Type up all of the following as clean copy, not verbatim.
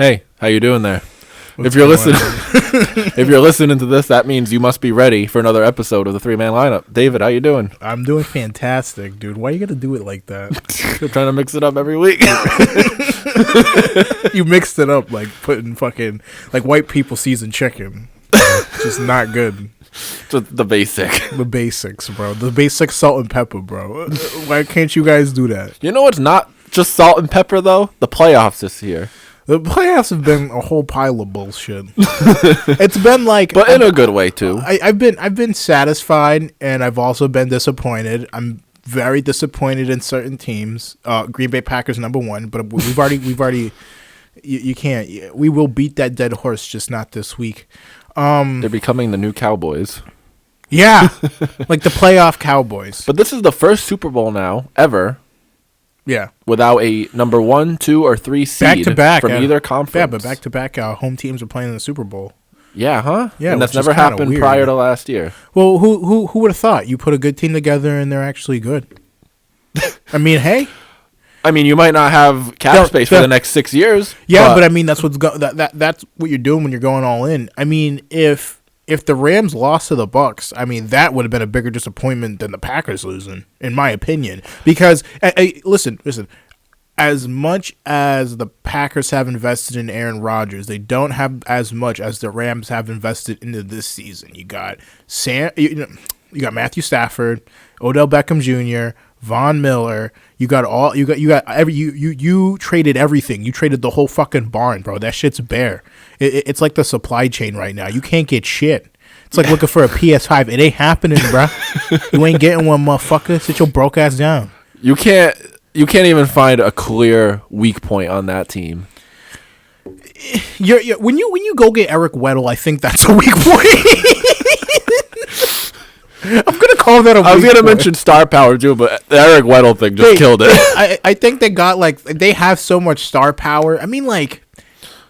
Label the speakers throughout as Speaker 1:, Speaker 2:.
Speaker 1: Hey, how you doing there?
Speaker 2: What's
Speaker 1: if you're
Speaker 2: going
Speaker 1: listening, if you're listening to this, that means you must be ready for another episode of the three-man lineup. David, how you doing?
Speaker 2: I'm doing fantastic, dude. Why you gotta do it like that?
Speaker 1: You're trying to mix it up every week.
Speaker 2: You mixed it up like putting fucking like white people seasoned chicken. Just not good.
Speaker 1: Just the basic.
Speaker 2: The basics, bro. The basic salt and pepper, bro. Why can't you guys do that?
Speaker 1: You know what's not just salt and pepper though? The playoffs this year.
Speaker 2: The playoffs have been a whole pile of bullshit. It's been like,
Speaker 1: but in a good way too.
Speaker 2: I've been satisfied, and I've also been disappointed. I'm very disappointed in certain teams. Green Bay Packers #1, but we've already. You can't. We will beat that dead horse, just not this week.
Speaker 1: They're becoming the new Cowboys.
Speaker 2: Yeah, like the playoff Cowboys.
Speaker 1: But this is the first Super Bowl now ever.
Speaker 2: Yeah,
Speaker 1: without a number 1, 2, or 3 seed
Speaker 2: back to back
Speaker 1: from either conference.
Speaker 2: Yeah, but back to back, home teams are playing in the Super Bowl.
Speaker 1: Yeah, huh?
Speaker 2: Yeah,
Speaker 1: and that's never happened prior to last year.
Speaker 2: Well, who would have thought? You put a good team together and they're actually good. I mean, hey.
Speaker 1: I mean, you might not have cap space for the next 6 years.
Speaker 2: Yeah, but I mean, that's that's what you're doing when you're going all in. I mean, if the Rams lost to the Bucks, I mean, that would have been a bigger disappointment than the Packers losing, in my opinion. Because, listen, as much as the Packers have invested in Aaron Rodgers, they don't have as much as the Rams have invested into this season. You got you got Matthew Stafford, Odell Beckham Jr., Von Miller. You traded everything. You traded the whole fucking barn, bro. That shit's bare. It's like the supply chain right now. You can't get shit. It's like looking for a PS5. It ain't happening, bro. You ain't getting one, motherfucker. Sit your broke ass down.
Speaker 1: You can't even find a clear weak point on that team.
Speaker 2: When you go get Eric Weddle, I think that's a weak point. I'm gonna call that a weak point.
Speaker 1: I was gonna mention star power too, but the Eric Weddle thing just killed it.
Speaker 2: I think they have so much star power. I mean, like,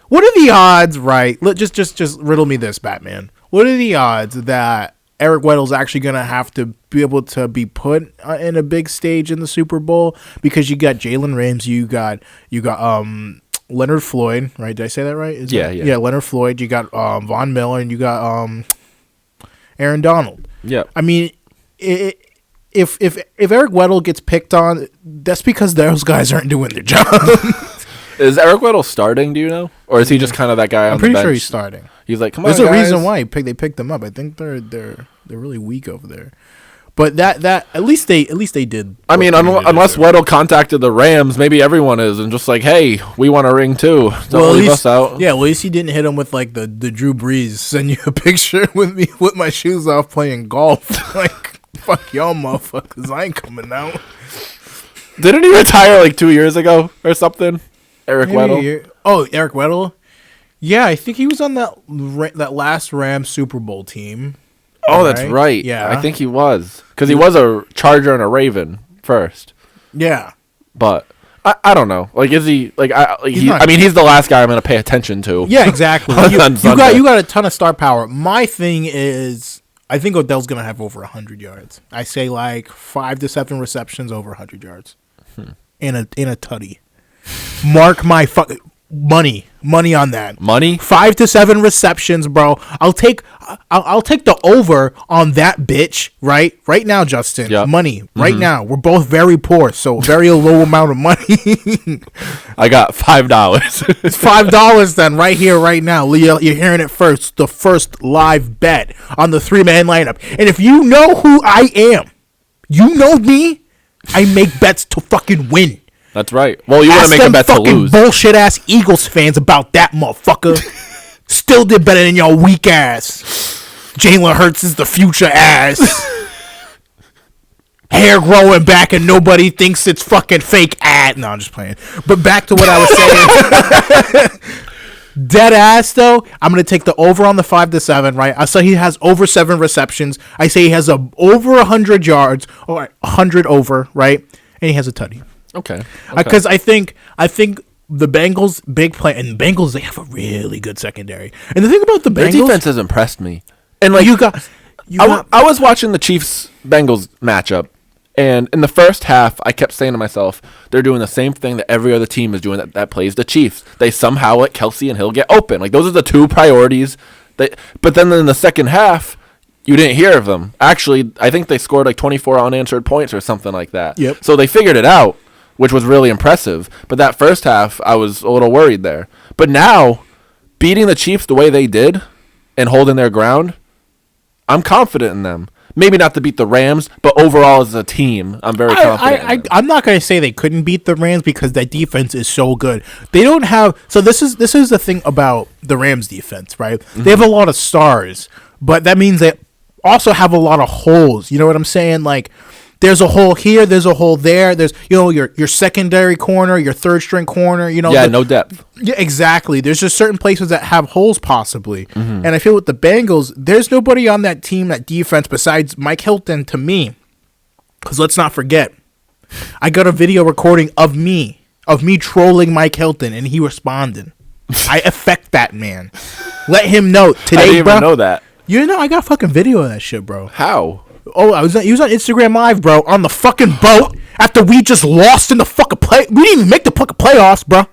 Speaker 2: what are the odds, right? Just riddle me this, Batman. What are the odds that Eric Weddle's actually going to have to be able to be put in a big stage in the Super Bowl? Because you got Jalen Ramsey, you got Leonard Floyd, right? Did I say that right? Yeah, Leonard Floyd. You got Von Miller, and you got Aaron Donald.
Speaker 1: Yeah.
Speaker 2: I mean, if Eric Weddle gets picked on, that's because those guys aren't doing their job.
Speaker 1: Is Eric Weddle starting, do you know? Or is he just kind of that guy on the bench?
Speaker 2: I'm pretty sure he's starting.
Speaker 1: He's like, come on,
Speaker 2: There's
Speaker 1: guys.
Speaker 2: a reason why they picked them up. I think they're really weak over there. But that at least they did.
Speaker 1: I mean, unless Weddle contacted the Rams, maybe everyone is and just like, hey, we want a ring too. Don't leave us out.
Speaker 2: Yeah, well, at least he didn't hit him with like the Drew Brees. Send you a picture with me with my shoes off playing golf. Like, fuck y'all motherfuckers. I ain't coming out.
Speaker 1: Didn't he retire like 2 years ago or something? Eric Weddle.
Speaker 2: Oh, Eric Weddle. Yeah, I think he was on that last Rams Super Bowl team.
Speaker 1: Oh, that's right.
Speaker 2: Yeah,
Speaker 1: I think he was because he was a Charger and a Raven first.
Speaker 2: Yeah,
Speaker 1: but I don't know. Like, is he like? I mean, he's the last guy I'm going to pay attention to.
Speaker 2: Yeah, exactly. you got a ton of star power. My thing is, I think Odell's going to have over 100 yards. I say like 5 to 7 receptions over 100 yards in a tutty. Mark my fucking money on that.
Speaker 1: Money?
Speaker 2: 5 to 7 receptions, bro. I'll take the over on that bitch right now, Justin. Yep. Money right now. We're both very poor, so very low amount of money.
Speaker 1: I got $5.
Speaker 2: It's $5 then, right here, right now. You're hearing it first. The first live bet on the 3-man lineup. And if you know who I am, you know me. I make bets to fucking win.
Speaker 1: That's right. Well, you want to make a bet to lose.
Speaker 2: Bullshit ass Eagles fans about that motherfucker. Still did better than y'all weak ass. Jalen Hurts is the future ass. Hair growing back and nobody thinks it's fucking fake ad. No, I'm just playing. But back to what I was saying. Dead ass though. I'm gonna take the over on the 5 to 7. Right. I say he has over 7 receptions. I say he has over 100 yards or 100 over. Right, and he has a tutty.
Speaker 1: Okay.
Speaker 2: Because I think the Bengals big play, and the Bengals, they have a really good secondary. And the thing about the Bengals,
Speaker 1: their defense has impressed me. And like
Speaker 2: I
Speaker 1: was watching the Chiefs Bengals matchup, And in the first half, I kept saying to myself, they're doing the same thing that every other team is doing that plays the Chiefs. They somehow let Kelsey and Hill get open. Like, those are the two priorities. But then in the second half, you didn't hear of them. Actually, I think they scored like 24 unanswered points or something like that.
Speaker 2: Yep.
Speaker 1: So they figured it out, which was really impressive. But that first half, I was a little worried there. But now, beating the Chiefs the way they did and holding their ground, I'm confident in them. Maybe not to beat the Rams, but overall as a team, I'm very confident.
Speaker 2: I'm not going to say they couldn't beat the Rams because that defense is so good. They don't have. So this is the thing about the Rams defense, right? Mm-hmm. They have a lot of stars, but that means they also have a lot of holes. You know what I'm saying? Like, there's a hole here, there's a hole there. There's, your secondary corner, your third string corner.
Speaker 1: No depth.
Speaker 2: Yeah, exactly. There's just certain places that have holes possibly. Mm-hmm. And I feel with the Bengals, there's nobody on that team, that defense, besides Mike Hilton to me. Because let's not forget, I got a video recording of me trolling Mike Hilton, and he responded. I affect that man. Let him know today,
Speaker 1: I didn't
Speaker 2: bro.
Speaker 1: even know that.
Speaker 2: I got a fucking video of that shit, bro.
Speaker 1: How?
Speaker 2: Oh, he was on Instagram Live, bro, on the fucking boat after we just lost in the fucking play. We didn't even make the fucking playoffs, bro.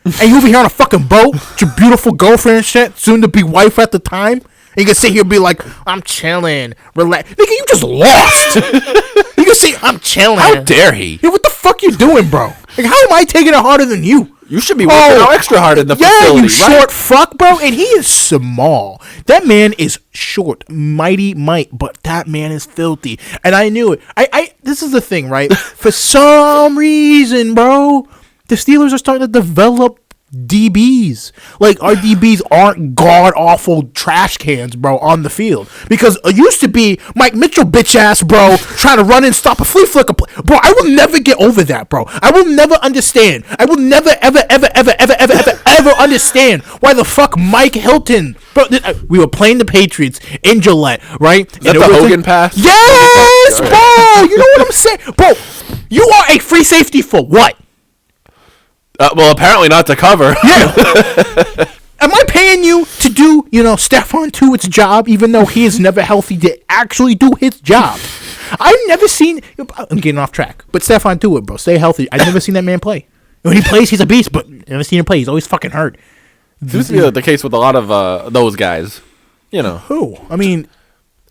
Speaker 2: And you over here on a fucking boat with your beautiful girlfriend and shit, soon to be wife at the time. And you can sit here and be like, I'm chilling, relax. Nigga, you just lost. You can say, I'm chilling.
Speaker 1: How dare he?
Speaker 2: What the fuck you doing, bro? Like, how am I taking it harder than you?
Speaker 1: You should be working out extra hard in the facility,
Speaker 2: you short fuck, bro. And he is small. That man is short, mighty might, but that man is filthy. And I knew it. This is the thing, right? For some reason, bro, the Steelers are starting to develop DBs. Like, our DBs aren't god-awful trash cans, bro, on the field. Because it used to be Mike Mitchell, bitch-ass, bro, trying to run and stop a flea flicker play. Bro, I will never get over that, bro. I will never understand. I will never, ever, ever, ever, ever, ever, ever, ever understand why the fuck Mike Hilton... Bro, we were playing the Patriots in Gillette, right?
Speaker 1: Is that the Hogan pass?
Speaker 2: Yes, bro! You know what I'm saying? Bro, you are a free safety for what?
Speaker 1: Well, apparently not to cover.
Speaker 2: Yeah. Am I paying you to do, Stephon Tuitt's job, even though he is never healthy to actually do his job? I've never seen... I'm getting off track. But Stephon Tuitt, bro, stay healthy. I've never seen that man play. When he plays, he's a beast, but never seen him play. He's always fucking hurt.
Speaker 1: Seems to be the case with a lot of those guys.
Speaker 2: Who? I mean...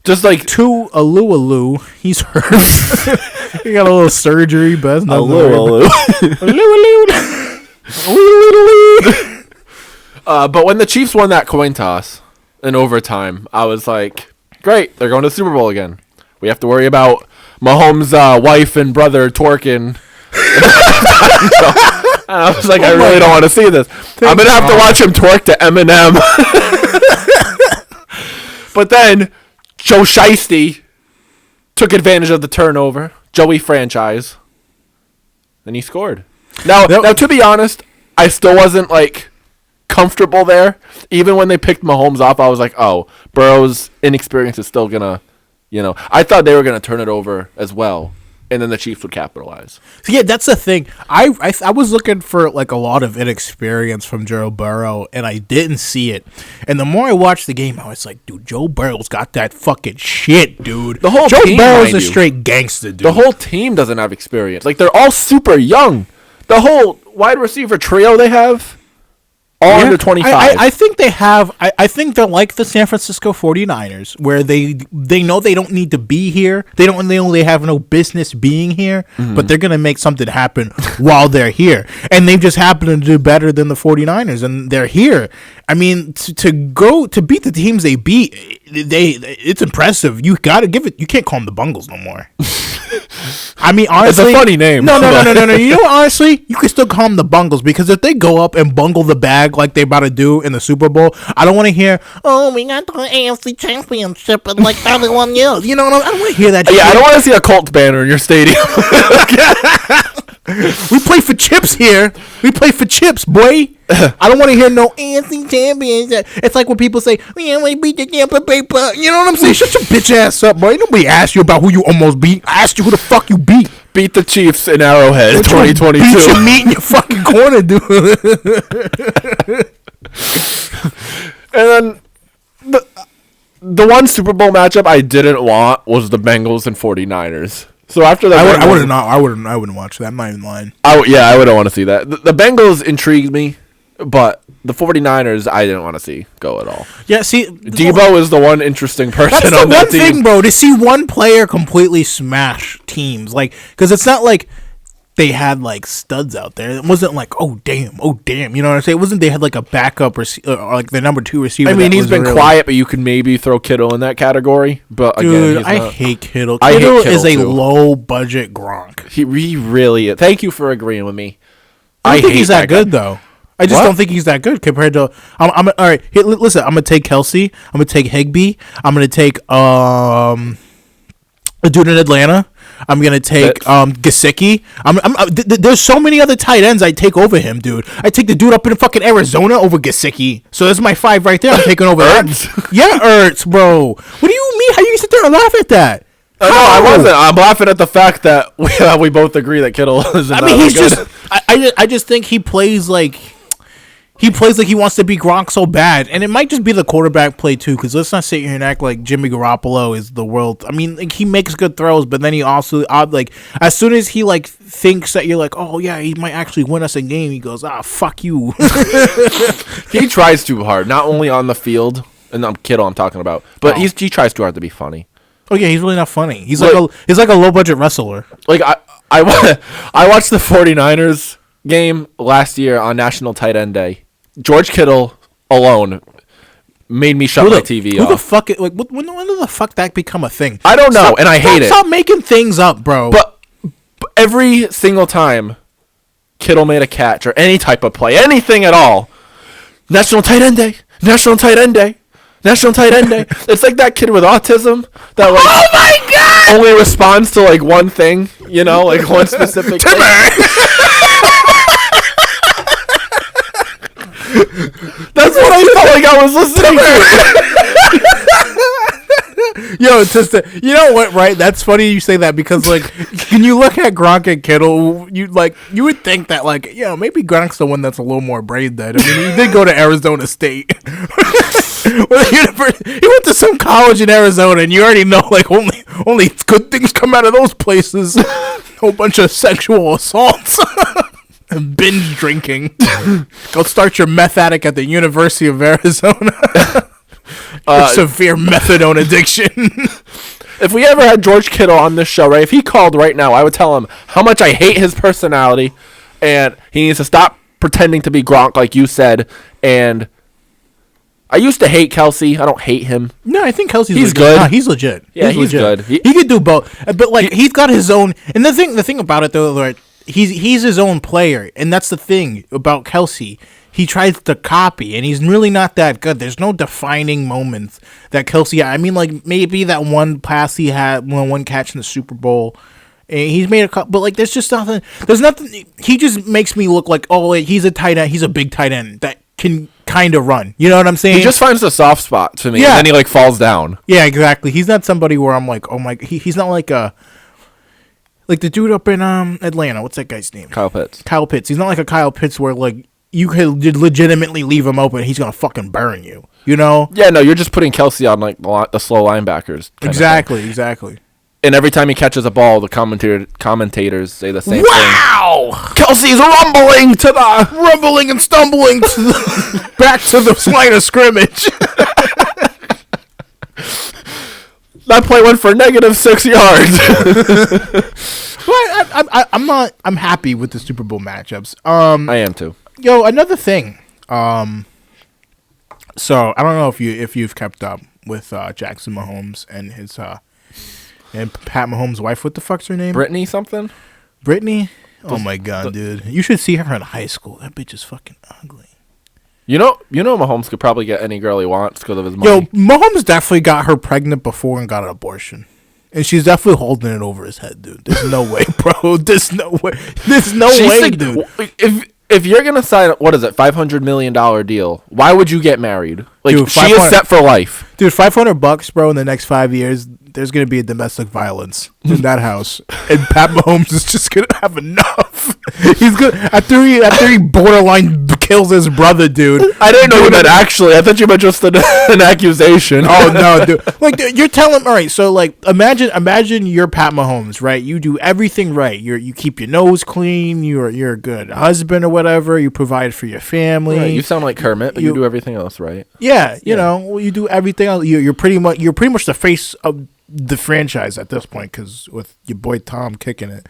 Speaker 1: Just like...
Speaker 2: Alu, he's hurt. He got a little surgery, but that's not
Speaker 1: Alu. But when the Chiefs won that coin toss in overtime, I was like, great, they're going to the Super Bowl again. We have to worry about Mahomes' wife and brother twerking. And I was like, I really don't want to see this. I'm going to have to watch him twerk to Eminem. But then Joe Shiesty took advantage of the turnover. Joey franchise. And he scored. Now, to be honest, I still wasn't, comfortable there. Even when they picked Mahomes off, I was like, oh, Burrow's inexperience is still going to, I thought they were going to turn it over as well. And then the Chiefs would capitalize.
Speaker 2: So, yeah, that's the thing. I was looking for, a lot of inexperience from Joe Burrow, and I didn't see it. And the more I watched the game, I was like, dude, Joe Burrow's got that fucking shit, dude.
Speaker 1: The whole
Speaker 2: Joe
Speaker 1: team,
Speaker 2: Burrow's a straight gangster, dude.
Speaker 1: The whole team doesn't have experience. They're all super young. The whole wide receiver trio they have, all under 25.
Speaker 2: I think they have. I think they're like the San Francisco 49ers, where they know they don't need to be here. They have no business being here, but they're gonna make something happen while they're here. And they just happen to do better than the 49ers, and they're here. I mean, to beat the teams they beat, it's impressive. You gotta give it. You can't call them the Bungles no more. I mean, honestly,
Speaker 1: it's a funny name.
Speaker 2: No. You know what? Honestly, you can still call them the Bungles, because if they go up and bungle the bag like they about to do in the Super Bowl, I don't want to hear, oh, we got the AFC Championship in 31 years. You know what I don't want to hear that.
Speaker 1: Yeah, I don't want to see a Colts banner in your stadium.
Speaker 2: We play for chips here. We play for chips, boy. I don't want to hear no AFC Championship. It's like when people say, we beat the Tampa Bay Bucks. You know what I'm saying? Shut your bitch ass up, boy. Nobody asked you about who you almost beat. I asked you who the fuck you beat.
Speaker 1: Beat the Chiefs in Arrowhead 2022.
Speaker 2: Beat your meat in your fucking corner, dude.
Speaker 1: And then the one Super Bowl matchup I didn't want was the Bengals and 49ers. So after that,
Speaker 2: I wouldn't watch that. I'm not even lying.
Speaker 1: I wouldn't want to see that. The Bengals intrigued me, but the 49ers I didn't want to see go at all.
Speaker 2: Yeah, see,
Speaker 1: Debo is the one interesting person
Speaker 2: that's
Speaker 1: on
Speaker 2: the
Speaker 1: that
Speaker 2: one
Speaker 1: team.
Speaker 2: thing, bro. To see one player completely smash teams, like, because it's not like they had like studs out there. It wasn't like, oh damn. You know what I'm saying? It wasn't they had like a backup or like the number 2 receiver.
Speaker 1: I mean, he's been quiet, but you can maybe throw Kittle in that category. But
Speaker 2: dude,
Speaker 1: again,
Speaker 2: I hate Kittle.
Speaker 1: I hate
Speaker 2: Kittle
Speaker 1: Kittle
Speaker 2: is a
Speaker 1: too.
Speaker 2: low budget Gronk.
Speaker 1: He really is. Thank you for agreeing with me.
Speaker 2: I don't think
Speaker 1: hate
Speaker 2: he's that good
Speaker 1: guy.
Speaker 2: though. I just don't think he's that good compared to. I'm all right. Here, listen, I'm gonna take Kelsey. I'm gonna take Higbee. I'm gonna take a dude in Atlanta. I'm gonna take Gesicki. There's so many other tight ends I take over him, dude. I take the dude up in fucking Arizona over Gesicki. So that's my 5 right there. I'm taking over that. Yeah, Ertz, bro. What do you mean? How you sit there and laugh at that?
Speaker 1: No, I wasn't. I'm laughing at the fact that we both agree that Kittle is.
Speaker 2: I mean, he's just. I just think he plays like. He plays like he wants to be Gronk so bad, and it might just be the quarterback play too. Because let's not sit here and act like Jimmy Garoppolo is the world. I mean, like, he makes good throws, but then he also like as soon as he like thinks that you're like, oh yeah, he might actually win us a game, he goes, fuck you.
Speaker 1: He tries too hard, not only on the field, and I'm Kittle I'm talking about, but he tries too hard to be funny.
Speaker 2: Oh yeah, he's really not funny. He's like a low budget wrestler.
Speaker 1: Like I watched the 49ers game last year on National Tight End Day. George Kittle alone made me shut my TV off.
Speaker 2: Who the fuck? When did the fuck that become a thing?
Speaker 1: I don't know, and I hate it.
Speaker 2: Stop making things up, bro.
Speaker 1: But every single time Kittle made a catch or any type of play, anything at all, National Tight End Day, National Tight End Day, National Tight End Day. It's like that kid with autism that like, oh my god, only responds to like one thing, you know, like one specific thing. That's what I felt like I was listening to.
Speaker 2: Yo, you know what, right? That's funny you say that because, like, when you look at Gronk and Kittle, you would think that, like, maybe Gronk's the one that's a little more brain dead. I mean, he did go to Arizona State. He went to some college in Arizona, and you already know, like, only good things come out of those places. A whole bunch of sexual assaults. And binge drinking. Go start your meth addict at the University of Arizona. Severe methadone addiction.
Speaker 1: If we ever had George Kittle on this show, right? If he called right now, I would tell him how much I hate his personality, and he needs to stop pretending to be Gronk, like you said. And I used to hate Kelsey. I don't hate him.
Speaker 2: No, I think Kelsey's
Speaker 1: legit.
Speaker 2: Good. Nah, he's legit.
Speaker 1: Yeah, he's good.
Speaker 2: He could do both, but like he's got his own. And the thing about it though, like. He's his own player, and that's the thing about Kelsey. He tries to copy, and he's really not that good. There's no defining moments that Kelsey had. I mean, like, maybe that one pass he had, one catch in the Super Bowl, and he's made a couple, but, like, there's just nothing. There's nothing. He just makes me look like, oh, he's a tight end. He's a big tight end that can kind of run. You know what I'm saying?
Speaker 1: He just finds the soft spot to me, and then he, like, falls down.
Speaker 2: Yeah, exactly. He's not somebody where I'm like, oh, my, he's not like a... Like the dude up in Atlanta, what's that guy's name?
Speaker 1: Kyle Pitts.
Speaker 2: He's not like a Kyle Pitts where like you could legitimately leave him open. He's gonna fucking burn you. You know?
Speaker 1: Yeah, no, you're just putting Kelsey on like the slow linebackers.
Speaker 2: Exactly.
Speaker 1: And every time he catches a ball, the commentators say the same thing.
Speaker 2: Wow!
Speaker 1: Kelsey's
Speaker 2: rumbling and stumbling back to the line of scrimmage.
Speaker 1: That play went for -6 yards.
Speaker 2: But I'm happy with the Super Bowl matchups.
Speaker 1: I am too.
Speaker 2: Yo, another thing. So I don't know if you've kept up with Jackson Mahomes and his and Pat Mahomes' wife. What the fuck's her name?
Speaker 1: Brittany something.
Speaker 2: Brittany. Oh my god, dude! You should see her in high school. That bitch is fucking ugly.
Speaker 1: You know, Mahomes could probably get any girl he wants because of his money.
Speaker 2: Yo, Mahomes definitely got her pregnant before and got an abortion. And she's definitely holding it over his head, dude. There's no way, bro. There's no way. Dude.
Speaker 1: If you're going to sign, what is it, $500 million deal, why would you get married? Like,
Speaker 2: dude,
Speaker 1: she is set for life.
Speaker 2: Dude, $500, bro, in the next 5 years, there's going to be a domestic violence in that house. And Pat Mahomes is just going to have enough. He's good after he borderline kills his brother, dude.
Speaker 1: I didn't know you meant actually. I thought you meant just an accusation.
Speaker 2: Oh no, dude! Like dude, you're telling. All right, so like imagine you're Pat Mahomes, right? You do everything right. You keep your nose clean. You're a good husband or whatever. You provide for your family.
Speaker 1: Right, you sound like Kermit, but you do everything else right.
Speaker 2: Yeah, you know, you do everything else. You're pretty much the face of the franchise at this point, because with your boy Tom kicking it,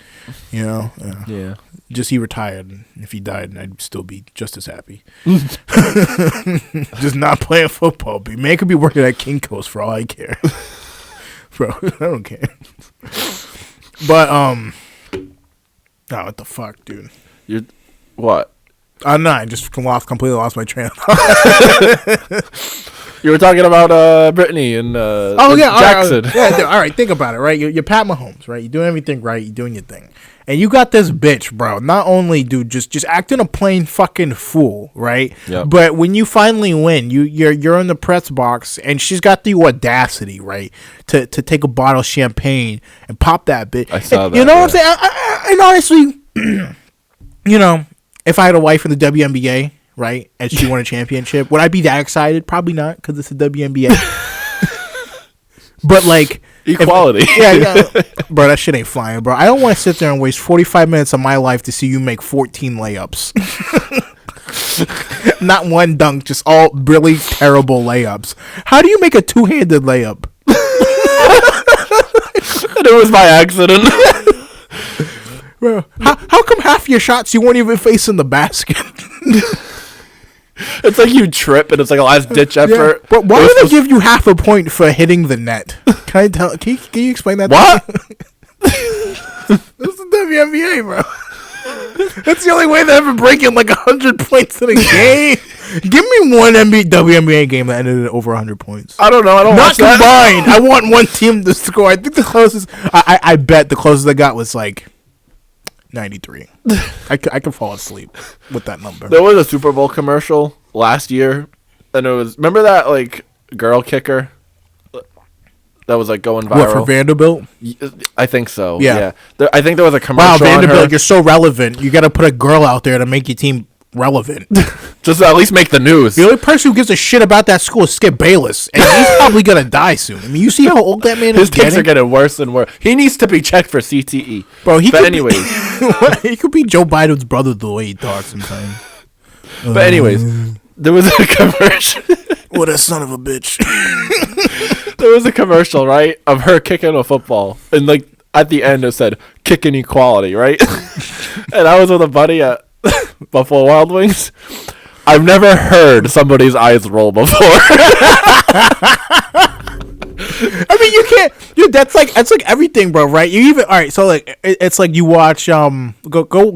Speaker 2: you know.
Speaker 1: Yeah.
Speaker 2: Just he retired. If he died, I'd still be just as happy. Just not playing football. Man could be working at Kinko's for all I care. Bro, I don't care. But oh, what the fuck, dude?
Speaker 1: You're what?
Speaker 2: No, I just completely lost my train of thought.
Speaker 1: You were talking about Brittany and Jackson.
Speaker 2: All right, think about it, right? You're Pat Mahomes, right? You're doing everything right. You're doing your thing. And you got this bitch, bro. Not only, dude, just acting a plain fucking fool, right?
Speaker 1: Yep.
Speaker 2: But when you finally win, you're in the press box, and she's got the audacity, right, to take a bottle of champagne and pop that bitch.
Speaker 1: I saw that.
Speaker 2: You know what I'm saying? And honestly, you know, if I had a wife in the WNBA, right, and she won a championship, would I be that excited? Probably not, because it's the WNBA. But like
Speaker 1: equality,
Speaker 2: yeah, bro, that shit ain't flying, bro. I don't want to sit there and waste 45 minutes of my life to see you make 14 layups. Not one dunk, just all really terrible layups. How do you make a two-handed layup?
Speaker 1: It was by accident.
Speaker 2: Bro, how come half your shots you weren't even facing the basket?
Speaker 1: It's like you trip and it's like a last ditch effort.
Speaker 2: Yeah. But why would they give you half a point for hitting the net? Can you explain that?
Speaker 1: What?
Speaker 2: This is the WNBA, bro. That's the only way they're ever breaking like 100 points in a game. Give me one WNBA game that ended at over 100 points.
Speaker 1: I don't know. I don't
Speaker 2: Not
Speaker 1: watch that.
Speaker 2: combined. I want one team to score. I think the closest. I bet the closest I got was like 93. I could fall asleep with that number.
Speaker 1: There was a Super Bowl commercial last year, and it was, remember that like girl kicker that was like going viral?
Speaker 2: What, for Vanderbilt?
Speaker 1: I think so.
Speaker 2: Yeah.
Speaker 1: I think there was a commercial.
Speaker 2: Wow, Vanderbilt,
Speaker 1: on her.
Speaker 2: you're so relevant. You got to put a girl out there to make your team relevant.
Speaker 1: Just to at least make the news.
Speaker 2: The only person who gives a shit about that school is Skip Bayless, and he's probably gonna die soon. I mean, you see how old that man is.
Speaker 1: His kicks are getting worse and worse. He needs to be checked for CTE,
Speaker 2: bro.
Speaker 1: He
Speaker 2: could be Joe Biden's brother the way he talks sometimes.
Speaker 1: But anyways, there was a commercial.
Speaker 2: What a son of a bitch.
Speaker 1: There was a commercial, right, of her kicking a football, and like at the end it said "kick inequality," right? And I was with a buddy at Buffalo Wild Wings. I've never heard somebody's eyes roll before.
Speaker 2: I mean, you can't, dude. That's like everything, bro. Right? You even all right. So like, it's like you watch go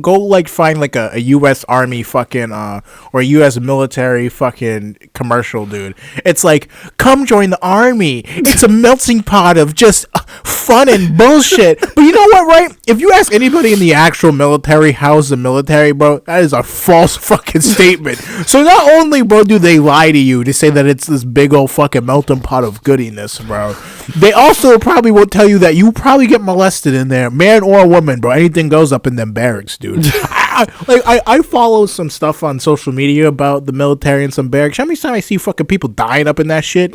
Speaker 2: like find like a U.S. Army fucking or a U.S. military fucking commercial, dude. It's like, come join the army. It's a melting pot of just fun and bullshit. But you know what, right? If you ask anybody in the actual military how's the military, bro, that is a false fucking statement. So not only, bro, do they lie to you to say that it's this big old fucking melting pot of goodiness, bro, they also probably will tell you that you probably get molested in there, man or woman, bro. Anything goes up in them barracks, dude. I follow some stuff on social media about the military and some barracks. How many times I see fucking people dying up in that shit?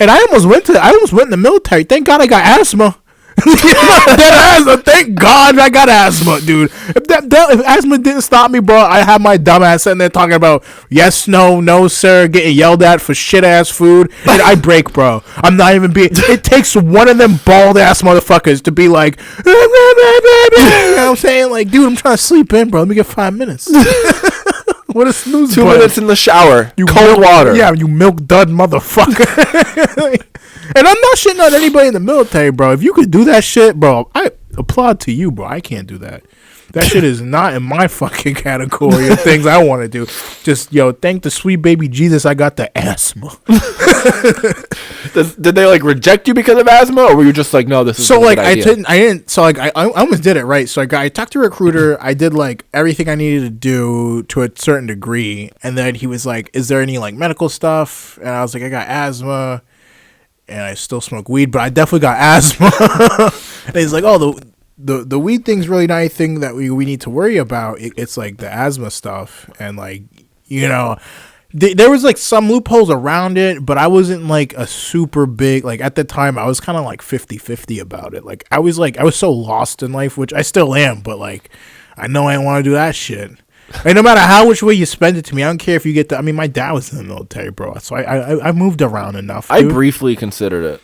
Speaker 2: And I almost went in the military. Thank God I got asthma. Thank God I got asthma, dude. If asthma didn't stop me, bro, I had my dumb ass sitting there talking about yes, no, sir, getting yelled at for shit ass food, and I break, bro. I'm not even being. It takes one of them bald ass motherfuckers to be like, you know what I'm saying? Like, dude, I'm trying to sleep in, bro. Let me get 5 minutes. What a snooze.
Speaker 1: 2 minutes in the shower.
Speaker 2: You
Speaker 1: cold water.
Speaker 2: Yeah, you milk dud motherfucker. And I'm not shitting on anybody in the military, bro. If you could do that shit, bro, I applaud to you, bro. I can't do that. That shit is not in my fucking category of things I want to do. Just, thank the sweet baby Jesus I got the asthma.
Speaker 1: Did they, like, reject you because of asthma, or were you just like, no, this is
Speaker 2: so,
Speaker 1: a
Speaker 2: like,
Speaker 1: good idea?
Speaker 2: I didn't, so, like, I almost did it, right? So, I talked to a recruiter. I did, like, everything I needed to do to a certain degree. And then he was like, is there any, like, medical stuff? And I was like, I got asthma. And I still smoke weed, but I definitely got asthma. And he's like, oh, the weed thing's really not anything that we need to worry about. It's like the asthma stuff, and like, you know, there was like some loopholes around it, but I wasn't like a super big, like at the time I was kind of like 50-50 about it. Like I was so lost in life, which I still am, but like I know I want to do that shit. And no matter how which way you spend it to me, I don't care if you get I mean, my dad was in the military, bro, so I moved around enough. Dude.
Speaker 1: I briefly considered it.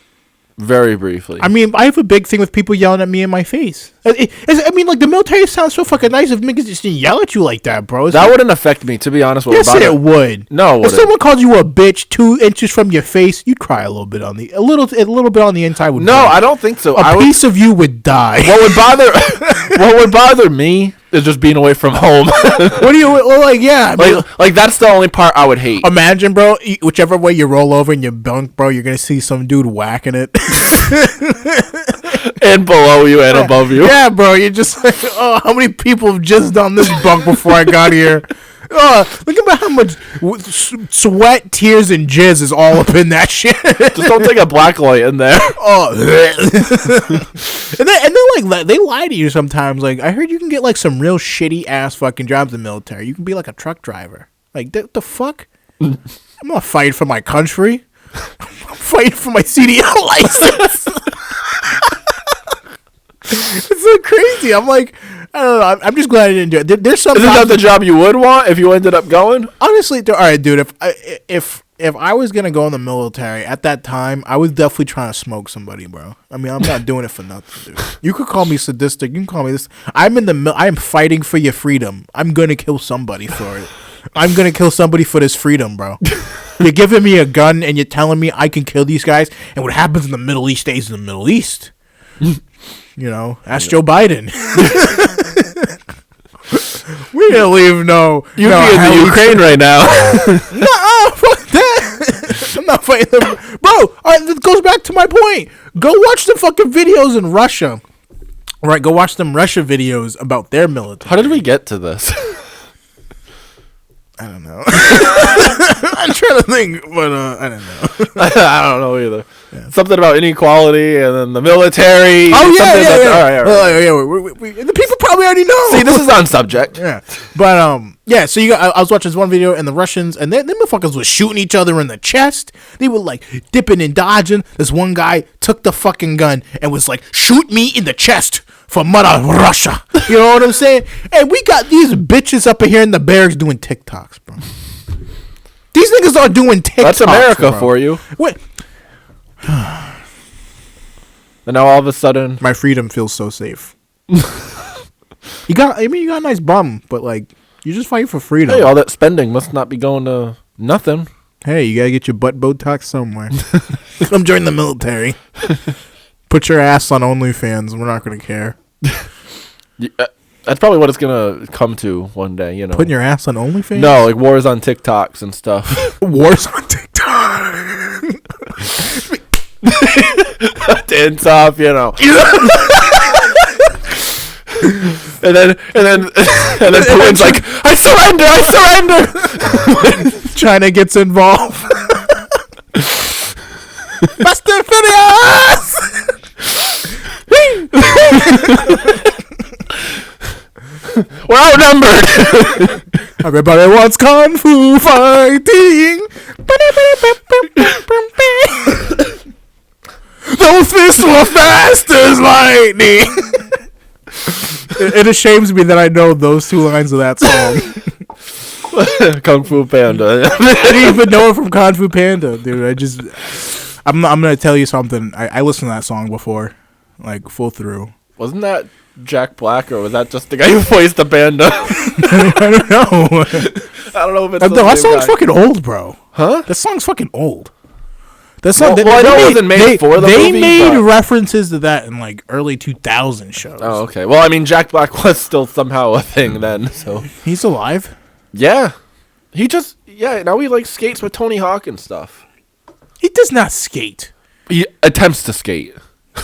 Speaker 1: Very briefly.
Speaker 2: I mean, I have a big thing with people yelling at me in my face. I mean, like, the military sounds so fucking nice if niggas just didn't yell at you like that, bro.
Speaker 1: That wouldn't affect me, to be honest.
Speaker 2: Yes, it would.
Speaker 1: No,
Speaker 2: if someone called you a bitch 2 inches from your face, you'd cry a little bit on the a little bit on the inside. Would
Speaker 1: no,
Speaker 2: break.
Speaker 1: I don't think so.
Speaker 2: A piece of you would die.
Speaker 1: What would bother me is just being away from home.
Speaker 2: What do you like? Yeah, I mean,
Speaker 1: like that's the only part I would hate.
Speaker 2: Imagine, bro, whichever way you roll over in your bunk, bro, you're gonna see some dude whacking it.
Speaker 1: And below you and above you.
Speaker 2: Yeah, bro, you're just like, oh, how many people have just done this bunk before I got here? Oh, look about how much sweat, tears, and jizz is all up in that shit.
Speaker 1: Just don't take a black light in there.
Speaker 2: Oh, and then like they lie to you sometimes. Like I heard you can get like some real shitty ass fucking jobs in the military. You can be like a truck driver. Like the fuck? I'm not fighting for my country. I'm fighting for my CDL license. It's so crazy. I'm like, I don't know. I'm just glad I didn't do it. There's some.
Speaker 1: Isn't that the job you would want if you ended up going?
Speaker 2: Honestly, all right, dude. If I was gonna go in the military at that time, I was definitely trying to smoke somebody, bro. I mean, I'm not doing it for nothing, dude. You could call me sadistic. You can call me this. I am fighting for your freedom. I'm gonna kill somebody for it. I'm gonna kill somebody for this freedom, bro. You're giving me a gun and you're telling me I can kill these guys, and what happens in the Middle East stays in the Middle East. You know, ask Joe Biden. We didn't leave
Speaker 1: You'd be in the Ukraine right now.
Speaker 2: No, fuck that. I'm not fighting them. Bro, all right, that goes back to my point. Go watch the fucking videos in Russia. All right, go watch them Russia videos about their military.
Speaker 1: How did we get to this?
Speaker 2: I don't know. I'm trying to think, but I don't know.
Speaker 1: I don't know either. Yeah. Something about inequality and then the military.
Speaker 2: Oh yeah.
Speaker 1: All right.
Speaker 2: The people probably already know.
Speaker 1: See, this is on subject.
Speaker 2: Yeah, but yeah. So I was watching this one video, and the Russians and them motherfuckers were shooting each other in the chest. They were like dipping and dodging. This one guy took the fucking gun and was like, "Shoot me in the chest for Mother Russia." You know what I'm saying? And we got these bitches up in here in the barracks doing TikToks, bro. These niggas are doing TikToks.
Speaker 1: That's America, bro. For you.
Speaker 2: What?
Speaker 1: And now all of a sudden,
Speaker 2: my freedom feels so safe. You got a nice bum, but like, you're just fighting for freedom.
Speaker 1: Hey, all that spending must not be going to nothing.
Speaker 2: Hey, you gotta get your butt Botox somewhere. Come join the military. Put your ass on OnlyFans. We're not gonna care.
Speaker 1: That's probably what it's gonna come to one day. You know,
Speaker 2: putting your ass on OnlyFans.
Speaker 1: No, like wars on TikToks and stuff.
Speaker 2: Wars on TikTok.
Speaker 1: Dance off, you know. and then Putin's like, I surrender.
Speaker 2: China gets involved. Fast and Furious.
Speaker 1: We're outnumbered.
Speaker 2: Everybody wants kung fu fighting. Those fists were fast as lightning. It ashames me that I know those 2 lines of that song.
Speaker 1: Kung Fu Panda.
Speaker 2: I didn't even know it from Kung Fu Panda, dude. I'm gonna tell you something. I listened to that song before, like full through.
Speaker 1: Wasn't that Jack Black, or was that just the guy who voiced the panda?
Speaker 2: I don't know.
Speaker 1: I don't know if it's
Speaker 2: that song's fucking old, bro.
Speaker 1: Huh?
Speaker 2: That song's fucking old. That song.
Speaker 1: Well, I know it wasn't made for the movie.
Speaker 2: They made references to that in like early 2000 shows.
Speaker 1: Oh, okay. Well, I mean, Jack Black was still somehow a thing then, so.
Speaker 2: He's alive?
Speaker 1: Yeah. Now he like skates with Tony Hawk and stuff.
Speaker 2: He does not skate.
Speaker 1: He attempts to skate.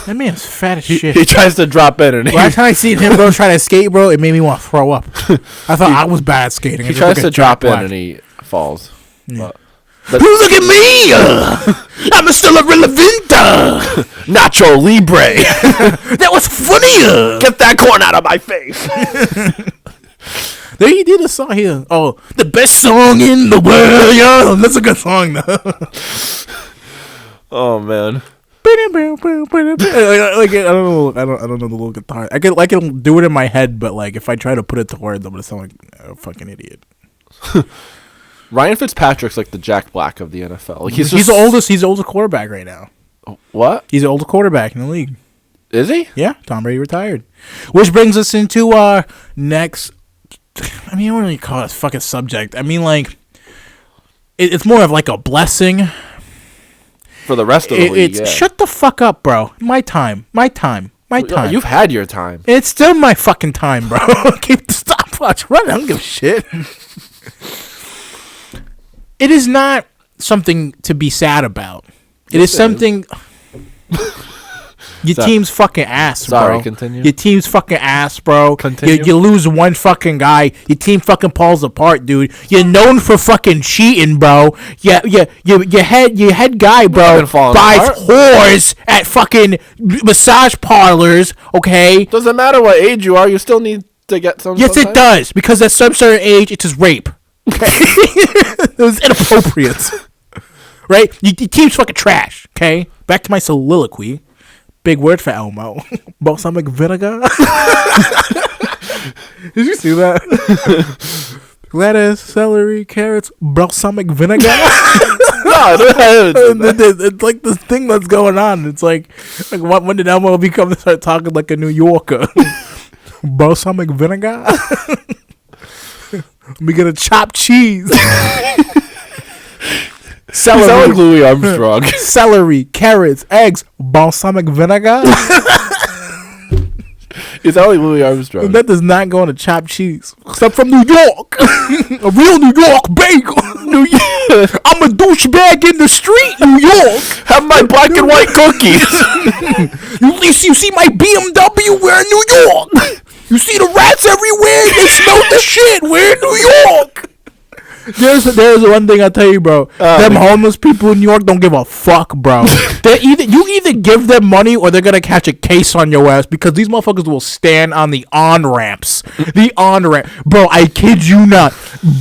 Speaker 2: That man's fat as shit.
Speaker 1: He tries to drop in, and
Speaker 2: last time I seen him, bro, trying to skate, bro, it made me want to throw up. I thought I was bad at skating.
Speaker 1: He tries to drop in, and he falls.
Speaker 2: Yeah.
Speaker 1: But
Speaker 2: look at me! I'm still irrelevant.
Speaker 1: Nacho Libre.
Speaker 2: That was funnier.
Speaker 1: Get that corn out of my face.
Speaker 2: There he did a song here. Oh, the best song in the world, yo. That's a good song, though.
Speaker 1: Oh man.
Speaker 2: Like I don't know the little guitar. I can do it in my head, but like if I try to put it to words, I'm gonna sound like a fucking idiot.
Speaker 1: Ryan Fitzpatrick's like the Jack Black of the NFL. Like
Speaker 2: He's the oldest. He's the oldest quarterback right now.
Speaker 1: What?
Speaker 2: He's the oldest quarterback in the league.
Speaker 1: Is he?
Speaker 2: Yeah, Tom Brady retired. Which brings us into our next. I mean, I don't really call it a fucking subject. I mean, like, it's more of like a blessing.
Speaker 1: For the rest of the league, yeah.
Speaker 2: Shut the fuck up, bro. My time.
Speaker 1: You've had your time.
Speaker 2: It's still my fucking time, bro. Keep the stopwatch running. I don't give a shit. It is not something to be sad about. It is something... Your team's fucking ass, bro.
Speaker 1: Sorry, continue.
Speaker 2: Your team's fucking ass, bro.
Speaker 1: Continue.
Speaker 2: You lose one fucking guy. Your team fucking falls apart, dude. You're known for fucking cheating, bro. Your head guy, bro, buys whores at fucking massage parlors, okay?
Speaker 1: Doesn't matter what age you are, you still need to get some.
Speaker 2: Yes, it does. Because at some certain age, it's just rape. Okay? It was inappropriate. Right? Your team's fucking trash, okay? Back to my soliloquy. Big word for Elmo. Balsamic vinegar. Did you see that? Lettuce, celery, carrots, balsamic vinegar.
Speaker 1: No,
Speaker 2: it's like this thing that's going on. It's like when did Elmo become to start talking like a New Yorker? Balsamic vinegar. We get a chopped cheese. Celery.
Speaker 1: You sound like Louis Armstrong.
Speaker 2: Celery, carrots, eggs, balsamic vinegar.
Speaker 1: You sound like Louis Armstrong.
Speaker 2: That does not go on a chopped cheese. Except from New York. A real New York bagel. New York. I'm a douchebag in the street, New York.
Speaker 1: Have my black and white cookies.
Speaker 2: At least you see my BMW, we're in New York. You see the rats everywhere, they smell the shit, we're in New York. There's one thing I'll tell you, bro. Them homeless people in New York don't give a fuck, bro. You either give them money or they're gonna catch a case on your ass because these motherfuckers will stand on the on-ramps. The on-ramp. Bro, I kid you not.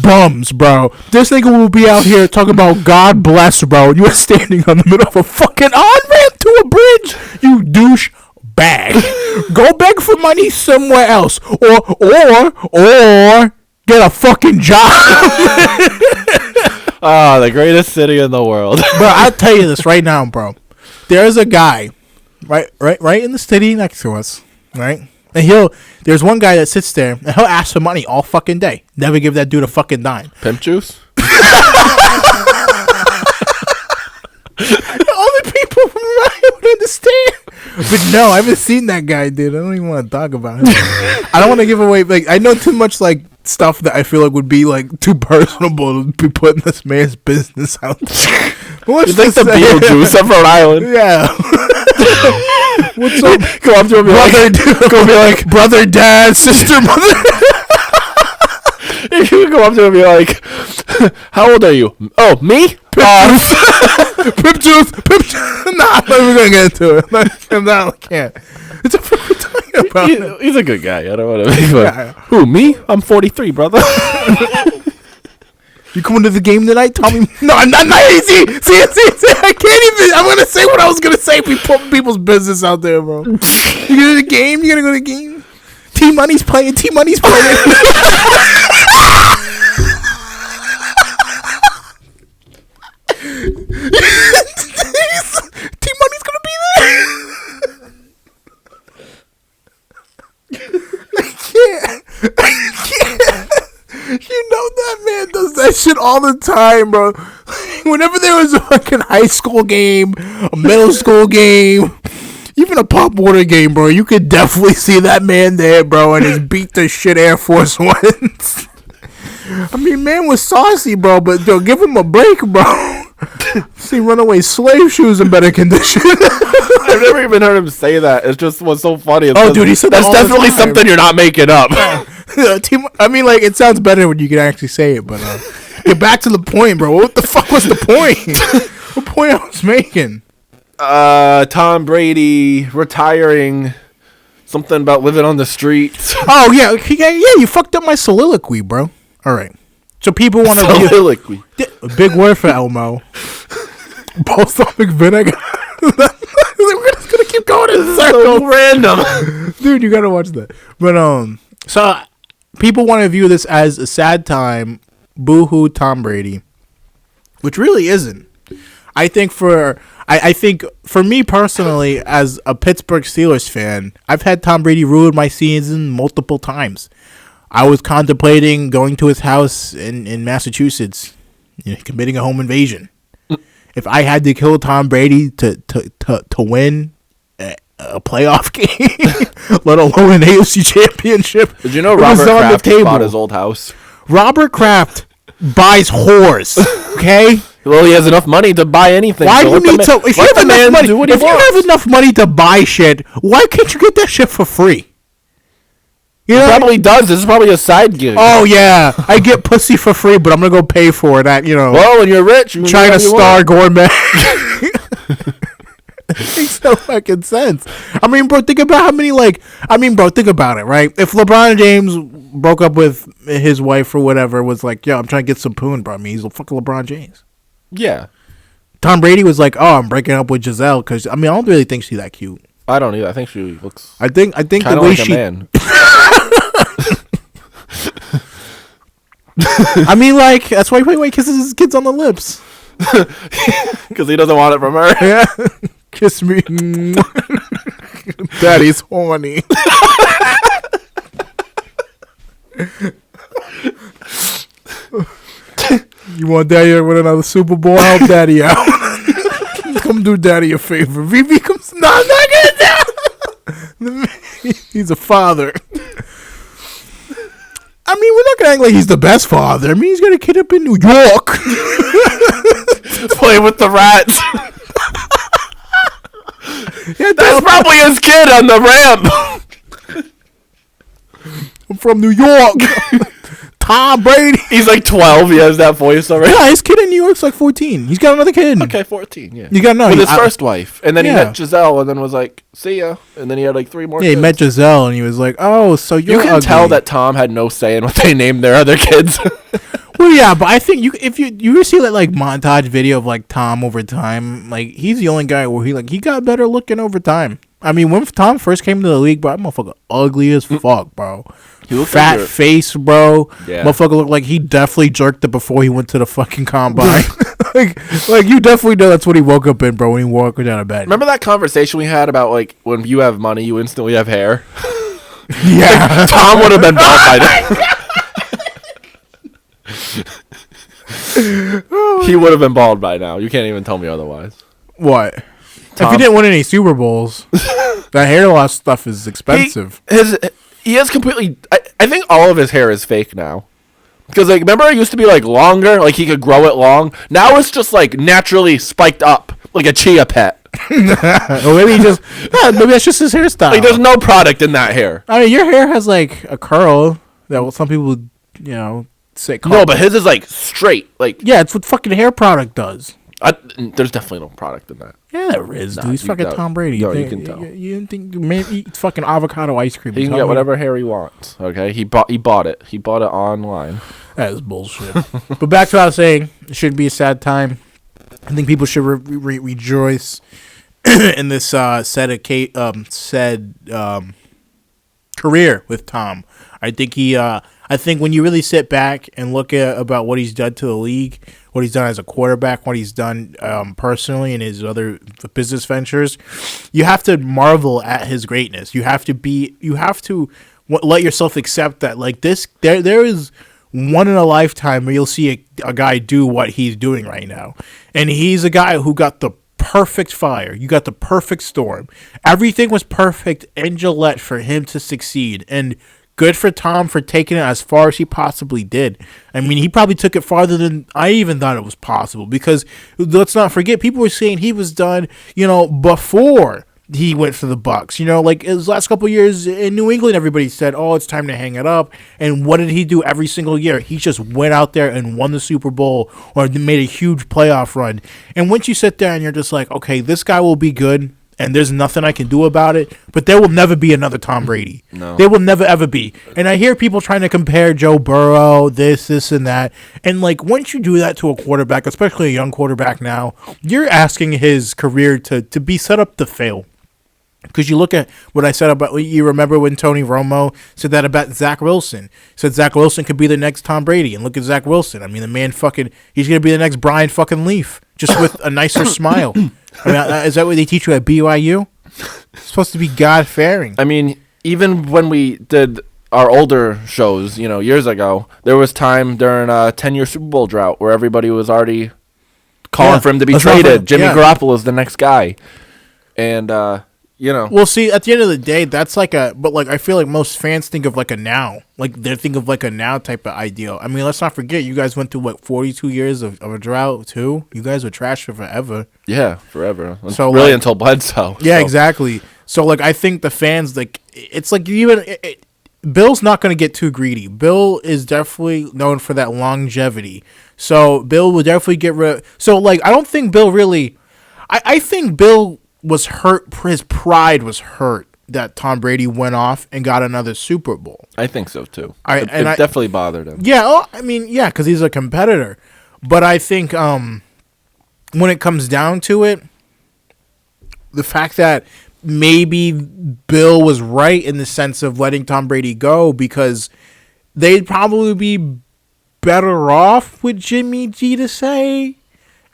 Speaker 2: Bums, bro. This nigga will be out here talking about God bless, bro. You are standing on the middle of a fucking on-ramp to a bridge. You douche bag. Go beg for money somewhere else. Or get a fucking job.
Speaker 1: The greatest city in the world.
Speaker 2: Bro, I'll tell you this right now, bro. There's a guy right in the city next to us, right? And there's one guy that sits there and he'll ask for money all fucking day. Never give that dude a fucking dime.
Speaker 1: Pimp juice?
Speaker 2: Only people from around would understand. But no, I haven't seen that guy, dude. I don't even want to talk about him. I don't want to give away, like, I know too much, like, stuff that I feel like would be, like, too personable to be putting this man's business out there.
Speaker 1: You think the Beetlejuice of Rhode Island?
Speaker 2: Yeah. What's up?
Speaker 1: Go up to him and be like,
Speaker 2: brother, dad, sister, mother.
Speaker 1: You can go up to him and be like, how old are you? Oh, me?
Speaker 2: Pimp juice. Nah, I'm not even going to get into it. I can't. It's a fucking talking about.
Speaker 1: He's a good guy. I don't want to make fun. Who, me? I'm 43, brother.
Speaker 2: You coming to the game tonight, Tommy? No, I'm not easy. See, I can't even. I'm going to say what I was going to say if we put people's business out there, bro. You go to the game? You going to go to the game? T-Money's playing. T-Money's playing. T-Money's gonna be there. I can't. You know that man does that shit all the time, bro. Whenever there was a fucking high school game, a middle school game, even a Pop Water game, bro, you could definitely see that man there, bro, and his beat the shit Air Force Ones. I mean, man was saucy, bro, but yo, give him a break, bro. See Runaway Slave shoes in better condition.
Speaker 1: I've never even heard him say that. It just was so funny.
Speaker 2: Dude, he said
Speaker 1: that's definitely something you're not making up.
Speaker 2: I mean, like, it sounds better when you can actually say it, but get back to the point, bro. What the fuck was the point? What point I was making?
Speaker 1: Tom Brady retiring. Something about living on the streets.
Speaker 2: Oh, yeah. You fucked up my soliloquy, bro. All right. So people want to...
Speaker 1: Soliloquy.
Speaker 2: Big word for Elmo. Balsamic vinegar. We're just going to keep going in circles.
Speaker 1: So random.
Speaker 2: Dude, you got to watch that. But, so people want to view this as a sad time. Boo-hoo Tom Brady. Which really isn't. I think for me personally, as a Pittsburgh Steelers fan, I've had Tom Brady ruin my season multiple times. I was contemplating going to his house in Massachusetts, committing a home invasion. If I had to kill Tom Brady to win a playoff game, let alone an AFC championship,
Speaker 1: did you know Robert Kraft bought his old house?
Speaker 2: Robert Kraft buys whores. Okay.
Speaker 1: Well, he has enough money to buy anything.
Speaker 2: Why do you need to? If you have enough money to buy shit, why can't you get that shit for free?
Speaker 1: He probably does. This is probably a side gig.
Speaker 2: Oh yeah, I get pussy for free, but I'm gonna go pay for it.
Speaker 1: Well, when you're rich, you
Speaker 2: China Star Gourmet. Makes no fucking sense. I mean, bro, think about how many think about it, right? If LeBron James broke up with his wife or whatever, was like, yo, I'm trying to get some poon, bro. I mean, he's fucking LeBron James.
Speaker 1: Yeah.
Speaker 2: Tom Brady was like, oh, I'm breaking up with Giselle because I don't really think she's that cute.
Speaker 1: I don't either. I think she looks.
Speaker 2: I think the way
Speaker 1: like
Speaker 2: she.
Speaker 1: A man.
Speaker 2: I mean, like that's why he kisses his kids on the lips
Speaker 1: because he doesn't want it from her.
Speaker 2: Yeah. Kiss me. Daddy's horny. You want daddy to win another Super Bowl? Help daddy out. Come do daddy a favor. VV comes. No, I'm not gonna do. He's a father. I mean, we're not gonna act like he's the best father. I mean, he's got a kid up in New York.
Speaker 1: Play with the rats. Yeah, that's probably his kid on the ramp.
Speaker 2: I'm from New York. Tom Brady.
Speaker 1: He's like 12. He has that voice already.
Speaker 2: Yeah, his kid in New York's like 14. He's got another kid.
Speaker 1: Okay, 14, yeah.
Speaker 2: You got
Speaker 1: with his first wife. And then he met Giselle and then was like, see ya. And then he had like 3 more kids.
Speaker 2: He met Giselle and he was like, oh, so you're
Speaker 1: You can
Speaker 2: ugly.
Speaker 1: tell that Tom had no say in what they named their other kids.
Speaker 2: Well, yeah, but I think if you see that like montage video of like Tom over time, like he's the only guy where he got better looking over time. I mean, when Tom first came to the league, bro, that motherfucker ugly as fuck, bro. He fat face, bro. Yeah. Motherfucker looked like he definitely jerked it before he went to the fucking combine. like you definitely know that's what he woke up in, bro, when he walked down to bed.
Speaker 1: Remember that conversation we had about like when you have money, you instantly have hair?
Speaker 2: Yeah.
Speaker 1: Tom would have been bald by now. He would have been bald by now. You can't even tell me otherwise.
Speaker 2: What? Tom, if he didn't win any Super Bowls, that hair loss stuff is expensive.
Speaker 1: He has completely. I think all of his hair is fake now. Because like, remember it used to be like longer, like he could grow it long. Now it's just like naturally spiked up, like a chia pet.
Speaker 2: Or maybe maybe that's just his hairstyle.
Speaker 1: Like there's no product in that hair.
Speaker 2: I mean, your hair has like a curl that some people, say.
Speaker 1: No, but his is like straight. Like
Speaker 2: yeah, it's what fucking hair product does.
Speaker 1: There's definitely no product in that.
Speaker 2: Yeah, there is, dude. He's fucking Tom Brady.
Speaker 1: No, you can tell.
Speaker 2: You didn't think man eats fucking avocado ice cream?
Speaker 1: He can get whatever hair he wants. Okay, he bought it. He bought it online.
Speaker 2: That is bullshit. But back to what I was saying, it should be a sad time. I think people should rejoice in this career with Tom. I think when you really sit back and look at about what he's done to the league, what he's done as a quarterback, what he's done personally in his other business ventures, you have to marvel at his greatness. You have to let yourself accept that like this. There is one in a lifetime where you'll see a guy do what he's doing right now, and he's a guy who got the perfect fire. You got the perfect storm. Everything was perfect in Gillette for him to succeed, and good for Tom for taking it as far as he possibly did. I mean, he probably took it farther than I even thought it was possible, because let's not forget, people were saying he was done, before he went for the Bucks. You know, like his last couple of years in New England, everybody said, "Oh, it's time to hang it up." And what did he do every single year? He just went out there and won the Super Bowl or made a huge playoff run. And once you sit there and you're just like, "Okay, this guy will be good." And there's nothing I can do about it, but there will never be another Tom Brady.
Speaker 1: No.
Speaker 2: There will never, ever be. And I hear people trying to compare Joe Burrow, this, and that. And, like, once you do that to a quarterback, especially a young quarterback now, you're asking his career to be set up to fail. Because you look at what I said about, you remember when Tony Romo said that about Zach Wilson. He said Zach Wilson could be the next Tom Brady. And look at Zach Wilson. I mean, the man he's going to be the next Brian fucking Leaf, just with a nicer smile. I mean, is that what they teach you at BYU? It's supposed to be God-fearing.
Speaker 1: I mean, even when we did our older shows, years ago, there was time during a 10-year Super Bowl drought where everybody was already calling for him to be traded. Jimmy Garoppolo is the next guy. And, Well, see, at the end of the day, that's but I feel like most fans think of like a now. Like, they think of like a now type of ideal. I mean, let's not forget, you guys went through, 42 years of a drought, too? You guys were trash for forever. Yeah, forever.
Speaker 2: So,
Speaker 1: really until Bledsoe.
Speaker 2: Yeah, exactly. So, I think the fans, it's like Bill's not going to get too greedy. Bill is definitely known for that longevity. So, Bill will definitely get rid. So, I don't think Bill really. I think Bill was hurt. His pride was hurt that Tom Brady went off and got another Super Bowl.
Speaker 1: I think so, too.
Speaker 2: It
Speaker 1: definitely bothered him.
Speaker 2: Yeah, because he's a competitor. But I think when it comes down to it, the fact that maybe Bill was right in the sense of letting Tom Brady go, because they'd probably be better off with Jimmy G to say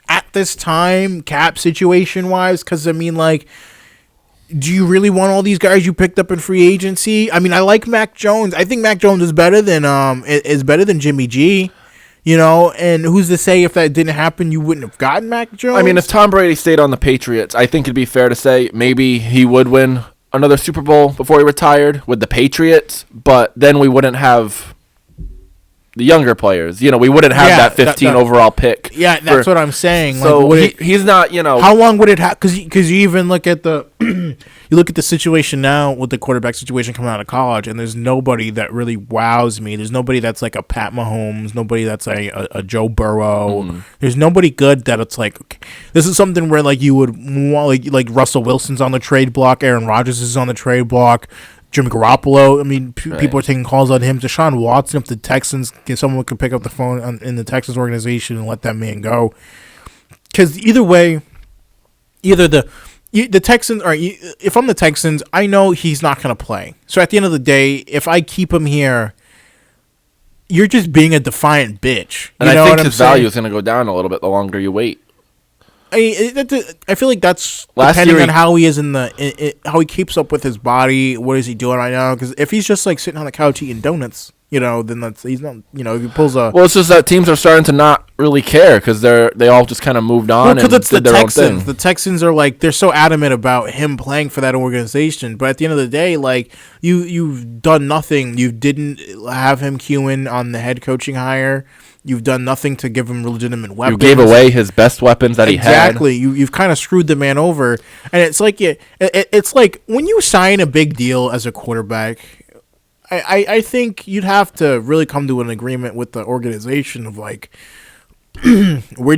Speaker 2: at this time, cap situation wise. Because do you really want all these guys you picked up in free agency? I mean, I like Mac Jones. I think Mac Jones is better than Jimmy G. And who's to say if that didn't happen, you wouldn't have gotten Mac Jones?
Speaker 1: I mean, if Tom Brady stayed on the Patriots, I think it'd be fair to say maybe he would win another Super Bowl before he retired with the Patriots, but then we wouldn't have the younger players. We wouldn't have that 15 overall pick.
Speaker 2: Yeah, that's what I'm saying.
Speaker 1: So he's not,
Speaker 2: How long would it have? Because you even look at you look at the situation now with the quarterback situation coming out of college, and there's nobody that really wows me. There's nobody that's like a Pat Mahomes, nobody that's a Joe Burrow. Mm. There's nobody good that it's like, this is something where you would want, like Russell Wilson's on the trade block, Aaron Rodgers is on the trade block, Jimmy Garoppolo. I mean, people are taking calls on him. Deshaun Watson, if the Texans, someone could pick up the phone in the Texans organization and let that man go. Because either way, the Texans, or if I'm the Texans, I know he's not going to play. So at the end of the day, if I keep him here, you're just being a defiant bitch.
Speaker 1: And I think his value is going to go down a little bit the longer you wait.
Speaker 2: I feel like that's depending on how he is how he keeps up with his body. What is he doing right now? Because if he's just sitting on the couch eating donuts, then he's not. If he pulls a.
Speaker 1: Well, it's just that teams are starting to not really care because they all just kind of moved on and
Speaker 2: it's
Speaker 1: did their own thing.
Speaker 2: The Texans are they're so adamant about him playing for that organization, but at the end of the day, you've done nothing. You didn't have him cue in on the head coaching hire. You've done nothing to give him legitimate weapons.
Speaker 1: You gave away his best weapons that he had.
Speaker 2: Exactly. You've kind of screwed the man over. And it's it's like when you sign a big deal as a quarterback, I think you'd have to really come to an agreement with the organization of where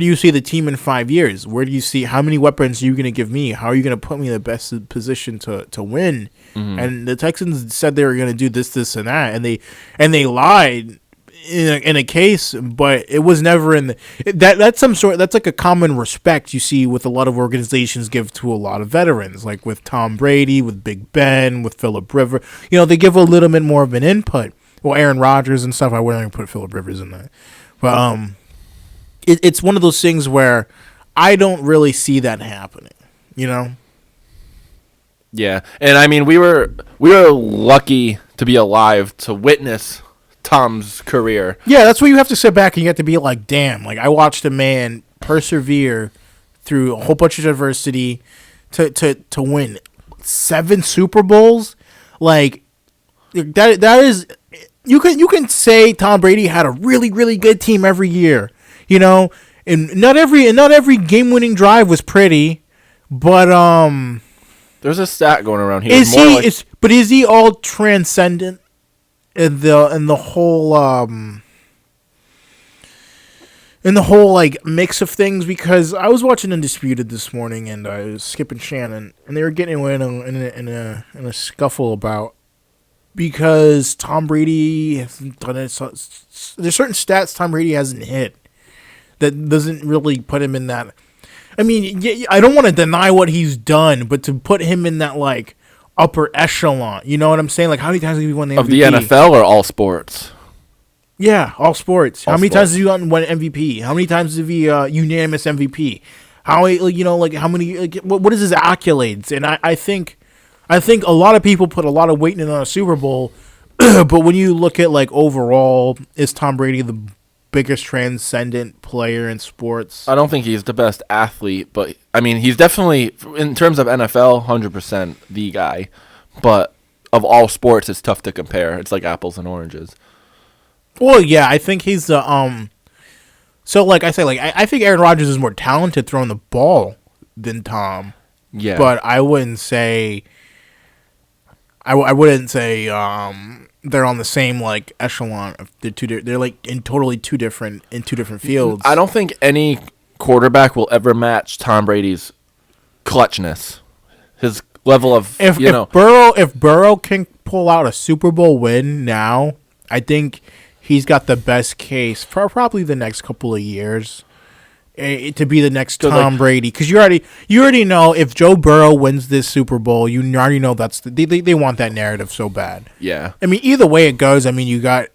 Speaker 2: do you see the team in 5 years? Where do you see, how many weapons are you going to give me? How are you going to put me in the best position to win? Mm-hmm. And the Texans said they were going to do this, and that, and they lied in a case, but it was never in that's like a common respect you see with a lot of organizations give to a lot of veterans, like with Tom Brady, with Big Ben, with Phillip Rivers. They give a little bit more of an input. Well, Aaron Rodgers and stuff, I wouldn't even put Phillip Rivers in that. But it's one of those things where I don't really see that happening,
Speaker 1: Yeah, and I mean we were lucky to be alive to witness Tom's career.
Speaker 2: Yeah, that's where you have to sit back and you have to be like, damn, I watched a man persevere through a whole bunch of adversity to win 7 Super Bowls. That is, you can say Tom Brady had a really, really good team every year, and not every game winning drive was pretty, but
Speaker 1: There's a stat going around here.
Speaker 2: But is he all transcendent in the whole like mix of things? Because I was watching Undisputed this morning, and I was skipping Shannon, and they were getting away in a scuffle about, because Tom Brady hasn't done it. So, there's certain stats Tom Brady hasn't hit that doesn't really put him in that. I mean, I don't want to deny what he's done, but to put him in that like upper echelon, you know what I'm saying? Like, how many times have you won the MVP?
Speaker 1: Of the NFL or all sports?
Speaker 2: Yeah, all sports. How many
Speaker 1: sports.
Speaker 2: times have you won MVP? How many times have you unanimous MVP? How many? Like, what is his accolades? And I think a lot of people put a lot of weight in on a Super Bowl, but when you look at like overall, is Tom Brady the biggest transcendent player in sports?
Speaker 1: I don't think he's the best athlete, but I mean, he's definitely, in terms of NFL, 100% the guy. But of all sports, it's tough to compare. It's like apples and oranges.
Speaker 2: Well, yeah, I think he's the So, like I say, like I think Aaron Rodgers is more talented throwing the ball than Tom.
Speaker 1: Yeah,
Speaker 2: but I wouldn't say. I wouldn't say they're on the same like echelon. They're like in totally two different fields.
Speaker 1: I don't think any quarterback will ever match Tom Brady's clutchness, his level of
Speaker 2: if Burrow can pull out a Super Bowl win now, I think he's got the best case for probably the next couple of years to be the next Tom Brady, because you already know if Joe Burrow wins this Super Bowl, you already know they want that narrative so bad.
Speaker 1: Yeah,
Speaker 2: I mean, either way it goes, I mean, you got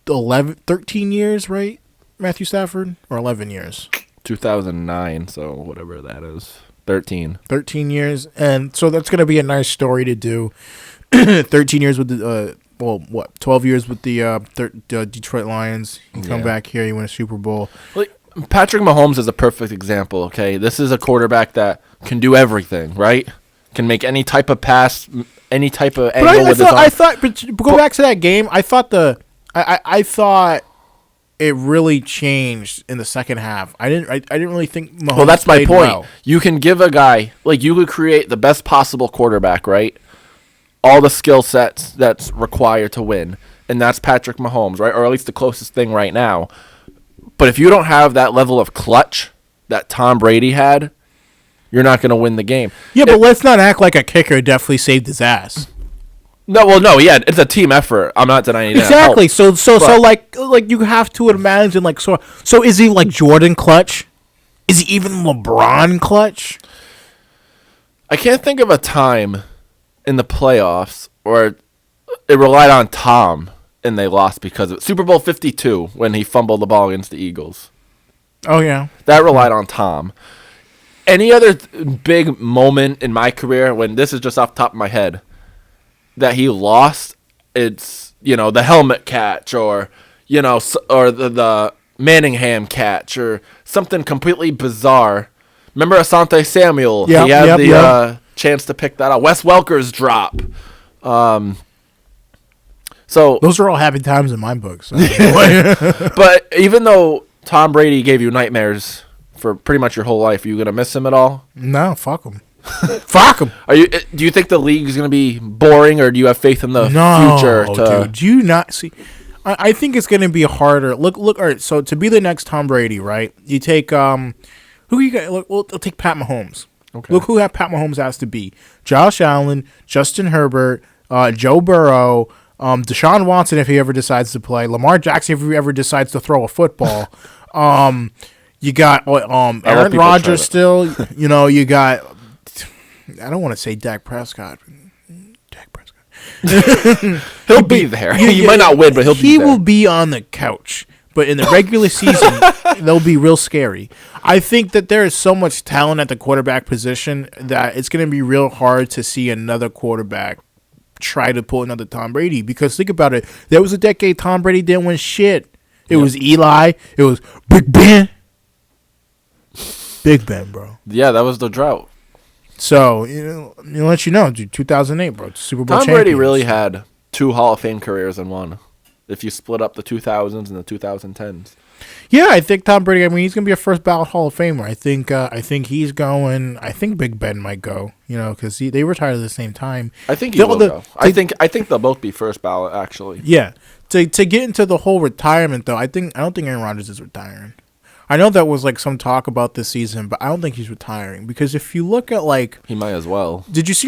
Speaker 2: 13 years, right, Matthew Stafford, or 11 years?
Speaker 1: 2009, so whatever that is, 13
Speaker 2: years, and so that's gonna be a nice story to do. 13 years with the 12 years with the Detroit Lions. You come back here, you win a Super Bowl.
Speaker 1: Like, Patrick Mahomes is a perfect example, okay? This is a quarterback that can do everything, right? Can make any type of pass, any type of angle with his arm.
Speaker 2: But go back to that game. I thought it really changed in the second half. I didn't really think Mahomes.
Speaker 1: Well, that's my point.
Speaker 2: Well.
Speaker 1: You can give a guy, like, you could create the best possible quarterback, right? All the skill sets that's required to win, and that's Patrick Mahomes, right? Or at least the closest thing right now. But if you don't have that level of clutch that Tom Brady had, you're not going to win the game.
Speaker 2: Yeah, but let's not act like a kicker definitely saved his ass.
Speaker 1: No, yeah, it's a team effort. I'm not denying that.
Speaker 2: Exactly. So like you have to imagine, like, so is he like Jordan clutch? Is he even LeBron clutch?
Speaker 1: I can't think of a time in the playoffs where it relied on Tom and they lost because of it. Super Bowl 52 when he fumbled the ball against the Eagles.
Speaker 2: Oh, yeah.
Speaker 1: That relied on Tom. Any other big moment in my career, when this is just off the top of my head, that he lost, it's, the helmet catch or the Manningham catch or something completely bizarre. Remember Asante Samuel?
Speaker 2: Yep,
Speaker 1: he had the chance to pick that out. Wes Welker's drop. So
Speaker 2: those are all happy times in my books. So.
Speaker 1: But even though Tom Brady gave you nightmares for pretty much your whole life, are you gonna miss him at all?
Speaker 2: No, fuck him. Fuck him.
Speaker 1: Do you think the league is gonna be boring, or do you have faith in the future?
Speaker 2: Dude, do you not see? I think it's gonna be harder. Look. All right. So to be the next Tom Brady, right? You take who you got? Look, we'll take Pat Mahomes. Okay. Look who Pat Mahomes has to be: Josh Allen, Justin Herbert, Joe Burrow. Deshaun Watson, if he ever decides to play, Lamar Jackson, if he ever decides to throw a football, you got Aaron Rodgers still. You got. I don't want to say Dak Prescott.
Speaker 1: He'll be there. He might not win, but he'll be there.
Speaker 2: He will be on the couch. But in the regular season, they'll be real scary. I think that there is so much talent at the quarterback position that it's going to be real hard to see another quarterback try to pull another Tom Brady, because think about it. There was a decade Tom Brady didn't win shit. It was Eli. It was Big Ben. Big Ben, bro.
Speaker 1: Yeah, that was the drought.
Speaker 2: So, let you know, dude, 2008, bro, Super Bowl
Speaker 1: Tom
Speaker 2: champions.
Speaker 1: Brady really had 2 Hall of Fame careers in one, if you split up the 2000s and the 2010s.
Speaker 2: Yeah, I think Tom Brady. I mean, he's gonna be a first ballot Hall of Famer. I think he's going. I think Big Ben might go. Because they retired at the same time.
Speaker 1: I think he will go. I think they'll both be first ballot. Actually.
Speaker 2: Yeah. To get into the whole retirement though, I don't think Aaron Rodgers is retiring. I know that was like some talk about this season, but I don't think he's retiring because if you look at like
Speaker 1: he might as well.
Speaker 2: Did you see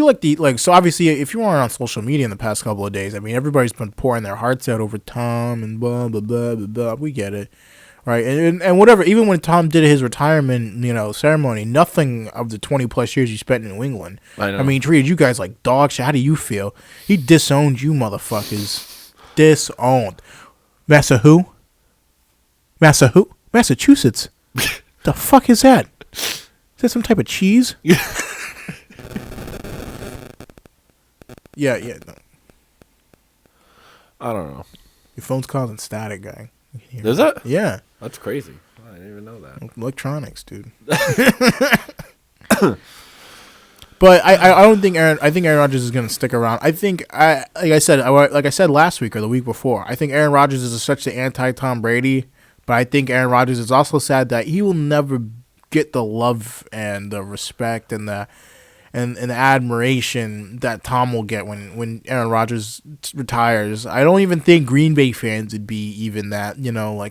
Speaker 2: so obviously if you were on social media in the past couple of days, I mean everybody's been pouring their hearts out over Tom and blah blah blah blah blah. We get it, right? And whatever. Even when Tom did his retirement, ceremony, nothing of the 20+ years he spent in New England.
Speaker 1: I know.
Speaker 2: I mean, he treated you guys like dog shit. How do you feel? He disowned you, motherfuckers. Disowned. Massa who? Massachusetts. The fuck is that? Is that some type of cheese? Yeah. No.
Speaker 1: I don't know.
Speaker 2: Your phone's causing static, guy.
Speaker 1: Is it?
Speaker 2: Yeah.
Speaker 1: That's crazy. I didn't even know that.
Speaker 2: Electronics, dude. But I don't think I think Aaron Rodgers is going to stick around. I think like I said last week or the week before, I think Aaron Rodgers is such the anti-Tom Brady, but I think Aaron Rodgers is also sad that he will never get the love and the respect and the admiration that Tom will get when Aaron Rodgers retires. I don't even think Green Bay fans would be even that,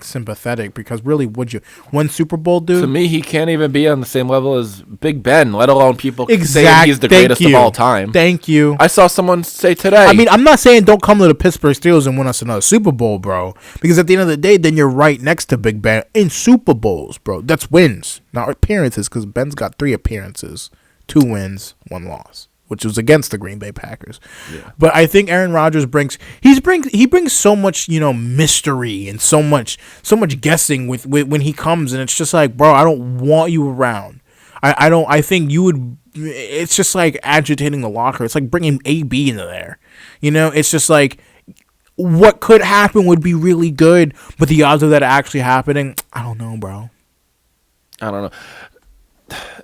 Speaker 2: sympathetic because really, would you? One Super Bowl, dude?
Speaker 1: To me, he can't even be on the same level as Big Ben, let alone people saying he's the greatest of all time.
Speaker 2: Thank you.
Speaker 1: I saw someone say today.
Speaker 2: I mean, I'm not saying don't come to the Pittsburgh Steelers and win us another Super Bowl, bro, because at the end of the day, then you're right next to Big Ben in Super Bowls, bro. That's wins, not appearances, because Ben's got 3 appearances. 2 wins, 1 loss, which was against the Green Bay Packers. Yeah. But I think Aaron Rodgers brings so much, mystery and so much guessing with when he comes, and it's just like, bro, I don't want you around. I think you would. It's just like agitating the locker. It's like bringing AB into there. It's just like what could happen would be really good, but the odds of that actually happening, I don't know, bro.
Speaker 1: I don't know.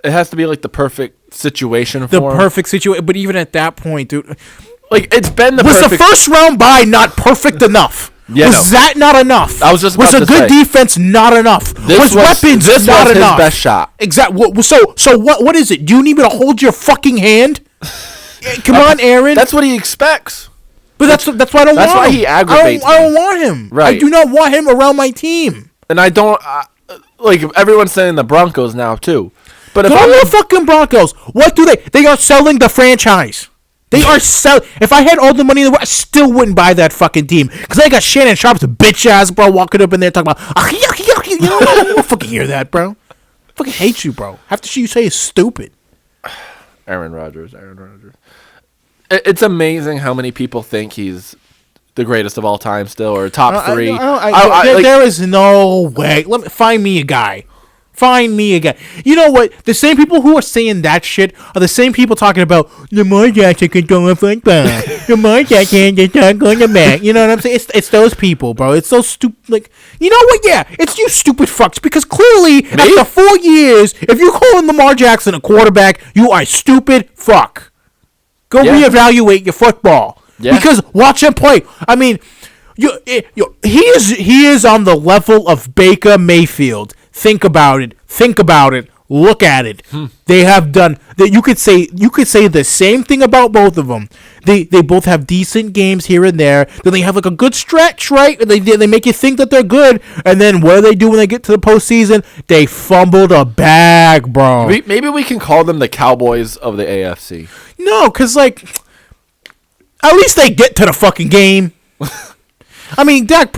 Speaker 1: It has to be like the perfect situation for him.
Speaker 2: Perfect situation, but even at that point, dude,
Speaker 1: like it's been the
Speaker 2: first round bye not perfect enough?
Speaker 1: Yeah,
Speaker 2: was that not enough?
Speaker 1: I was just about to say.
Speaker 2: Was a good defense not enough? Was weapons not enough?
Speaker 1: His best shot.
Speaker 2: Exactly. So what is it? Do you need me to hold your fucking hand? Come on, Aaron.
Speaker 1: That's what he expects.
Speaker 2: But that's why I don't want him. That's why
Speaker 1: he aggravates me.
Speaker 2: I don't want him.
Speaker 1: Right.
Speaker 2: I do not want him around my team.
Speaker 1: And I don't like everyone's saying the Broncos now too. But if
Speaker 2: I'm the fucking Broncos, what do they? They are selling the franchise. They are selling. If I had all the money in the world, I still wouldn't buy that fucking team because I got Shannon Sharp's bitch ass bro walking up in there talking about. I don't fucking hear that, bro. I fucking hate you, bro. Half the shit you say is stupid.
Speaker 1: Aaron Rodgers. It's amazing how many people think he's the greatest of all time still or top 3.
Speaker 2: There is no way. Find me a guy. Find me again. You know what? The same people who are saying that shit are the same people talking about Lamar Jackson can throw a football. Lamar Jackson can not go to back. You know what I'm saying? It's those people, bro. It's so stupid. Like, you know what? Yeah, it's you stupid fucks. Because clearly, after 4 years, if you're calling Lamar Jackson a quarterback, you are a stupid fuck. Go reevaluate your football. Yeah. Because watch him play. I mean, he is on the level of Baker Mayfield. Think about it. Look at it. They have done that. You could say the same thing about both of them. They both have decent games here and there. Then they have like a good stretch, right? They make you think that they're good, and then what do they do when they get to the postseason? They fumble the bag, bro.
Speaker 1: Maybe we can call them the Cowboys of the AFC.
Speaker 2: No, because like at least they get to the fucking game. I mean, Dak.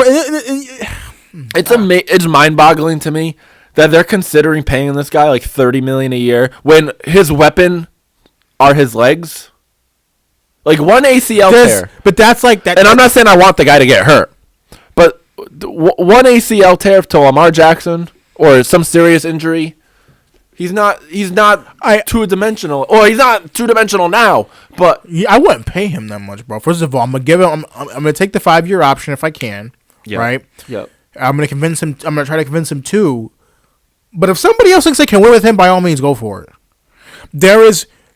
Speaker 1: It's mind-boggling to me that they're considering paying this guy like $30 million a year when his weapon are his legs. Like one ACL tear,
Speaker 2: but that's like that.
Speaker 1: And I'm not saying I want the guy to get hurt, but one ACL tear to Lamar Jackson or some serious injury, he's not 2-dimensional. Or he's not 2-dimensional now. But
Speaker 2: I wouldn't pay him that much, bro. First of all, I'm gonna take the 5-year option if I can. Yep. Right.
Speaker 1: Yep.
Speaker 2: I'm gonna convince him. I'm gonna try to convince him too. But if somebody else thinks they can win with him, by all means, go for it.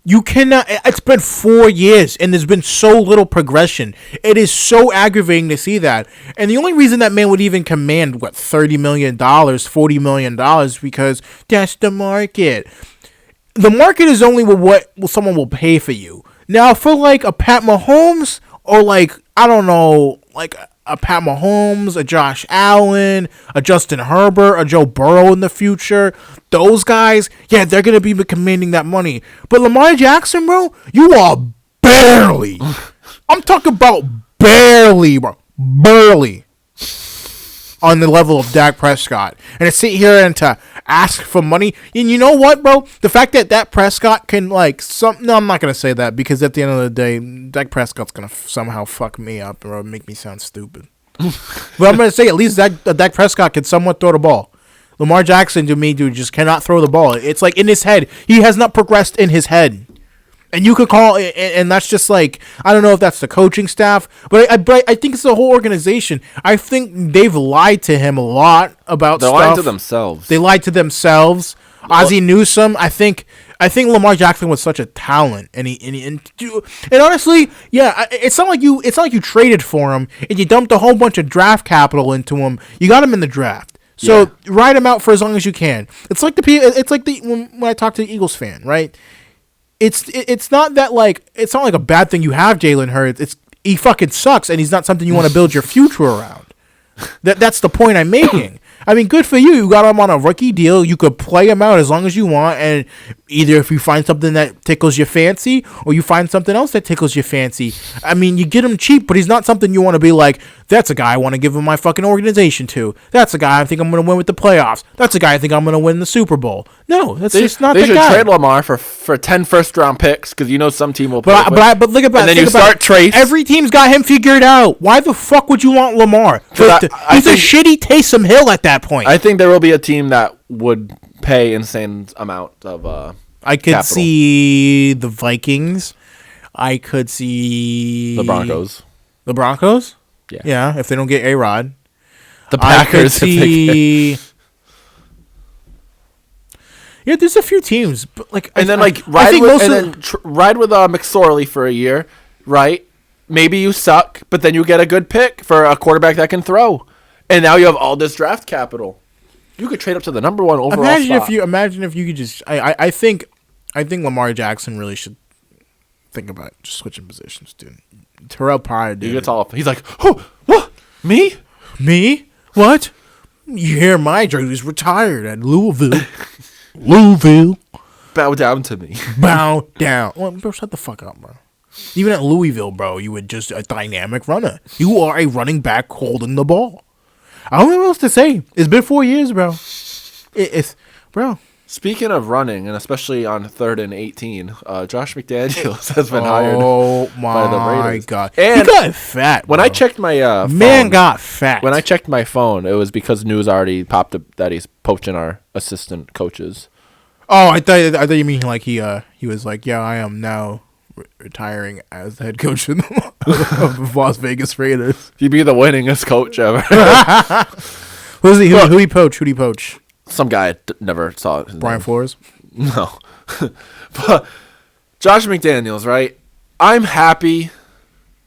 Speaker 2: You cannot. It's been 4 years, and there's been so little progression. It is so aggravating to see that. And the only reason that man would even command $30 million, $40 million, because that's the market. The market is only what someone will pay for you. Now, for like a Pat Mahomes or like I don't know, like a Pat Mahomes, a Josh Allen, a Justin Herbert, a Joe Burrow in the future. Those guys, yeah, they're going to be commanding that money. But Lamar Jackson, bro, you are barely. I'm talking about barely, bro. Barely on the level of Dak Prescott. And to sit here and to ask for money. And you know what, bro? The fact that Dak Prescott can, no, I'm not going to say that because at the end of the day, Dak Prescott's going to somehow fuck me up or make me sound stupid. But I'm going to say at least Dak Prescott can somewhat throw the ball. Lamar Jackson, to me, dude, just cannot throw the ball. It's like in his head. He has not progressed in his head. And you could call it, and that's just like, I don't know if that's the coaching staff, but I think it's the whole organization. I think they've lied to him a lot about stuff.
Speaker 1: They lied to themselves.
Speaker 2: They lied to themselves. Ozzie Newsome, I think Lamar Jackson was such a talent, and honestly, yeah, it's not like you traded for him and you dumped a whole bunch of draft capital into him. You got him in the draft, so ride him out for as long as you can. It's like when I talk to the Eagles fan, right? It's not that like it's not like a bad thing you have Jalen Hurts. He fucking sucks, and he's not something you want to build your future around. That's the point I'm making. I mean, good for you. You got him on a rookie deal. You could play him out as long as you want, and either if you find something that tickles your fancy or you find something else that tickles your fancy. I mean, you get him cheap, but he's not something you want to be like, that's a guy I want to give him my fucking organization to. That's a guy I think I'm going to win with the playoffs. That's a guy I think I'm going to win the Super Bowl. No, that's just not the guy. They should
Speaker 1: trade Lamar for 10 first-round picks because you know some team will pay
Speaker 2: but look about
Speaker 1: and then you start Trace.
Speaker 2: Every team's got him figured out. Why the fuck would you want Lamar? He's a shitty Taysom Hill at that point.
Speaker 1: I think there will be a team that would pay insane amount of
Speaker 2: I could
Speaker 1: capital.
Speaker 2: See the Vikings. I could see
Speaker 1: the Broncos.
Speaker 2: The Broncos?
Speaker 1: Yeah,
Speaker 2: if they don't get A-Rod.
Speaker 1: The Packers.
Speaker 2: I could see... Yeah, there's a few teams, but ride
Speaker 1: with McSorley for a year, right? Maybe you suck, but then you get a good pick for a quarterback that can throw, and now you have all this draft capital. You could trade up to the number one overall spot.
Speaker 2: Imagine if you could just. I think Lamar Jackson really should think about just switching positions, dude. Terrell Pryor, dude.
Speaker 1: He gets all. He's like, oh, what? Me?
Speaker 2: What? You hear my jersey's retired at Louisville. Louisville.
Speaker 1: Bow down to me.
Speaker 2: Bow down. Well, bro, shut the fuck up, bro. Even at Louisville, bro, you were just a dynamic runner. You are a running back holding the ball. I don't know what else to say. It's been 4 years, bro. Bro.
Speaker 1: Speaking of running, and especially on 3rd and 18, Josh McDaniels has been hired by the Raiders. Oh, my
Speaker 2: God. And he got fat,
Speaker 1: When I checked my phone,
Speaker 2: man got fat.
Speaker 1: When I checked my phone, it was because news already popped up that he's poaching our assistant coaches.
Speaker 2: Oh, I thought you mean like he was like, yeah, I am now retiring as the head coach of the Las Vegas Raiders.
Speaker 1: He'd be the winningest coach ever.
Speaker 2: Who he poach?
Speaker 1: Some guy never saw it.
Speaker 2: Brian Flores?
Speaker 1: No. But Josh McDaniels, right? I'm happy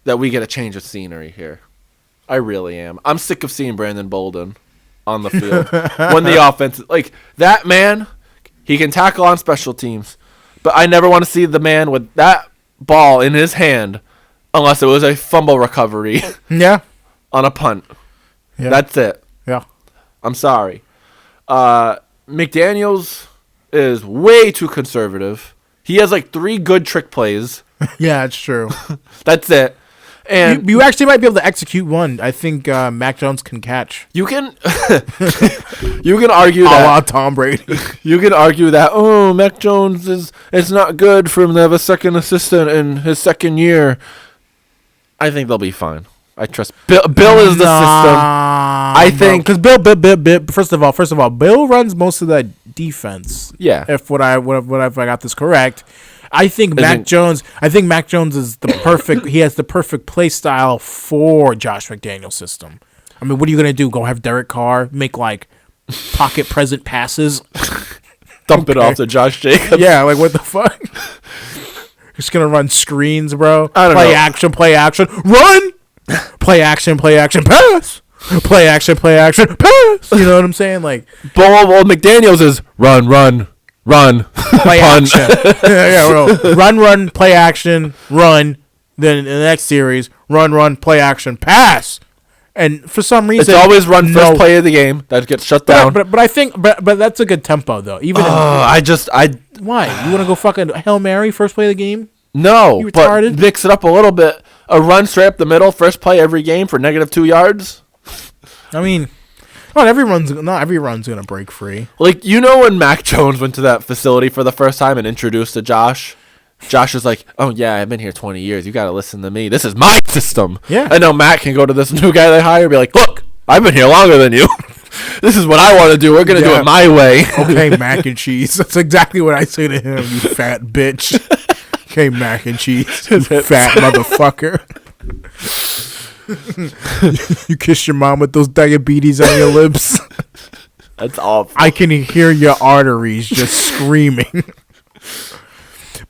Speaker 1: that we get a change of scenery here. I really am. I'm sick of seeing Brandon Bolden on the field when the offense, like that man, he can tackle on special teams, but I never want to see the man with that ball in his hand unless it was a fumble recovery.
Speaker 2: Yeah.
Speaker 1: On a punt.
Speaker 2: Yeah.
Speaker 1: That's it.
Speaker 2: Yeah.
Speaker 1: I'm sorry. McDaniels is way too conservative. He has like 3 good trick plays.
Speaker 2: Yeah, it's true.
Speaker 1: That's it. And
Speaker 2: you actually might be able to execute one. I think Mac Jones can catch.
Speaker 1: You can you can argue that
Speaker 2: Tom Brady.
Speaker 1: You can argue that Mac Jones it's not good for him to have a second assistant in his second year. I think they'll be fine. I trust Bill is the system. I think
Speaker 2: because Bill. First of all, Bill runs most of that defense.
Speaker 1: Yeah.
Speaker 2: If I got this correct, I think Mac Jones is the perfect. He has the perfect play style for Josh McDaniel's system. I mean, what are you gonna do? Go have Derek Carr make like pocket present passes,
Speaker 1: dump it off to Josh Jacobs?
Speaker 2: Yeah, like what the fuck? Just gonna run screens, bro.
Speaker 1: I don't know.
Speaker 2: Play action, run. Play action, pass. Play action, pass. You know what I'm saying? Like,
Speaker 1: well, McDaniels is run,
Speaker 2: play
Speaker 1: punt.
Speaker 2: action. Bro. Run, play action, run. Then in the next series, run, play action, pass. And for some reason,
Speaker 1: It's always run first play of the game that gets shut down.
Speaker 2: But I think, but that's a good tempo though. Even
Speaker 1: I
Speaker 2: why you want to go fucking Hail Mary first play of the game?
Speaker 1: no,
Speaker 2: You
Speaker 1: but
Speaker 2: retarded?
Speaker 1: mix it up a little bit. A run straight up the middle, first play every game for -2 yards.
Speaker 2: I mean, not every run's gonna break free.
Speaker 1: Like, when Mac Jones went to that facility for the first time and introduced to Josh was like, "Oh yeah, I've been here 20 years. You got to listen to me. This is my system."
Speaker 2: Yeah.
Speaker 1: I know Mac can go to this new guy they hire and be like, "Look, I've been here longer than you. This is what I want to do. We're gonna do it my way."
Speaker 2: Okay, mac and cheese. That's exactly what I say to him. You fat bitch. Okay, mac and cheese. You fat motherfucker. You kiss your mom with those diabetes on your lips.
Speaker 1: That's awful.
Speaker 2: I can hear your arteries just screaming.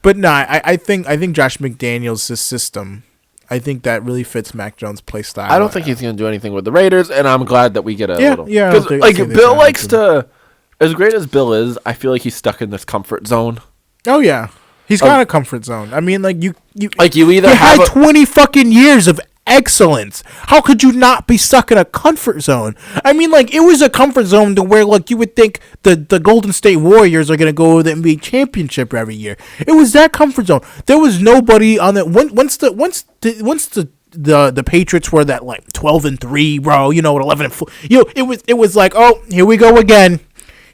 Speaker 2: But no, I think Josh McDaniels' system, I think that really fits Mac Jones' play style.
Speaker 1: I don't think he's going to do anything with the Raiders, and I'm glad that we get a little.
Speaker 2: Yeah.
Speaker 1: Because Bill likes to, as great as Bill is, I feel like he's stuck in this comfort zone.
Speaker 2: Oh yeah, he's got a comfort zone. I mean, like you
Speaker 1: either have
Speaker 2: had 20 fucking years of excellence. How could you not be stuck in a comfort zone? I mean, like, it was a comfort zone to where, like, you would think the Golden State Warriors are gonna go to the NBA championship every year. It was that comfort zone. There was nobody on that. Once the Patriots were that like 12-3, bro. With 11-4. It was like, oh, here we go again.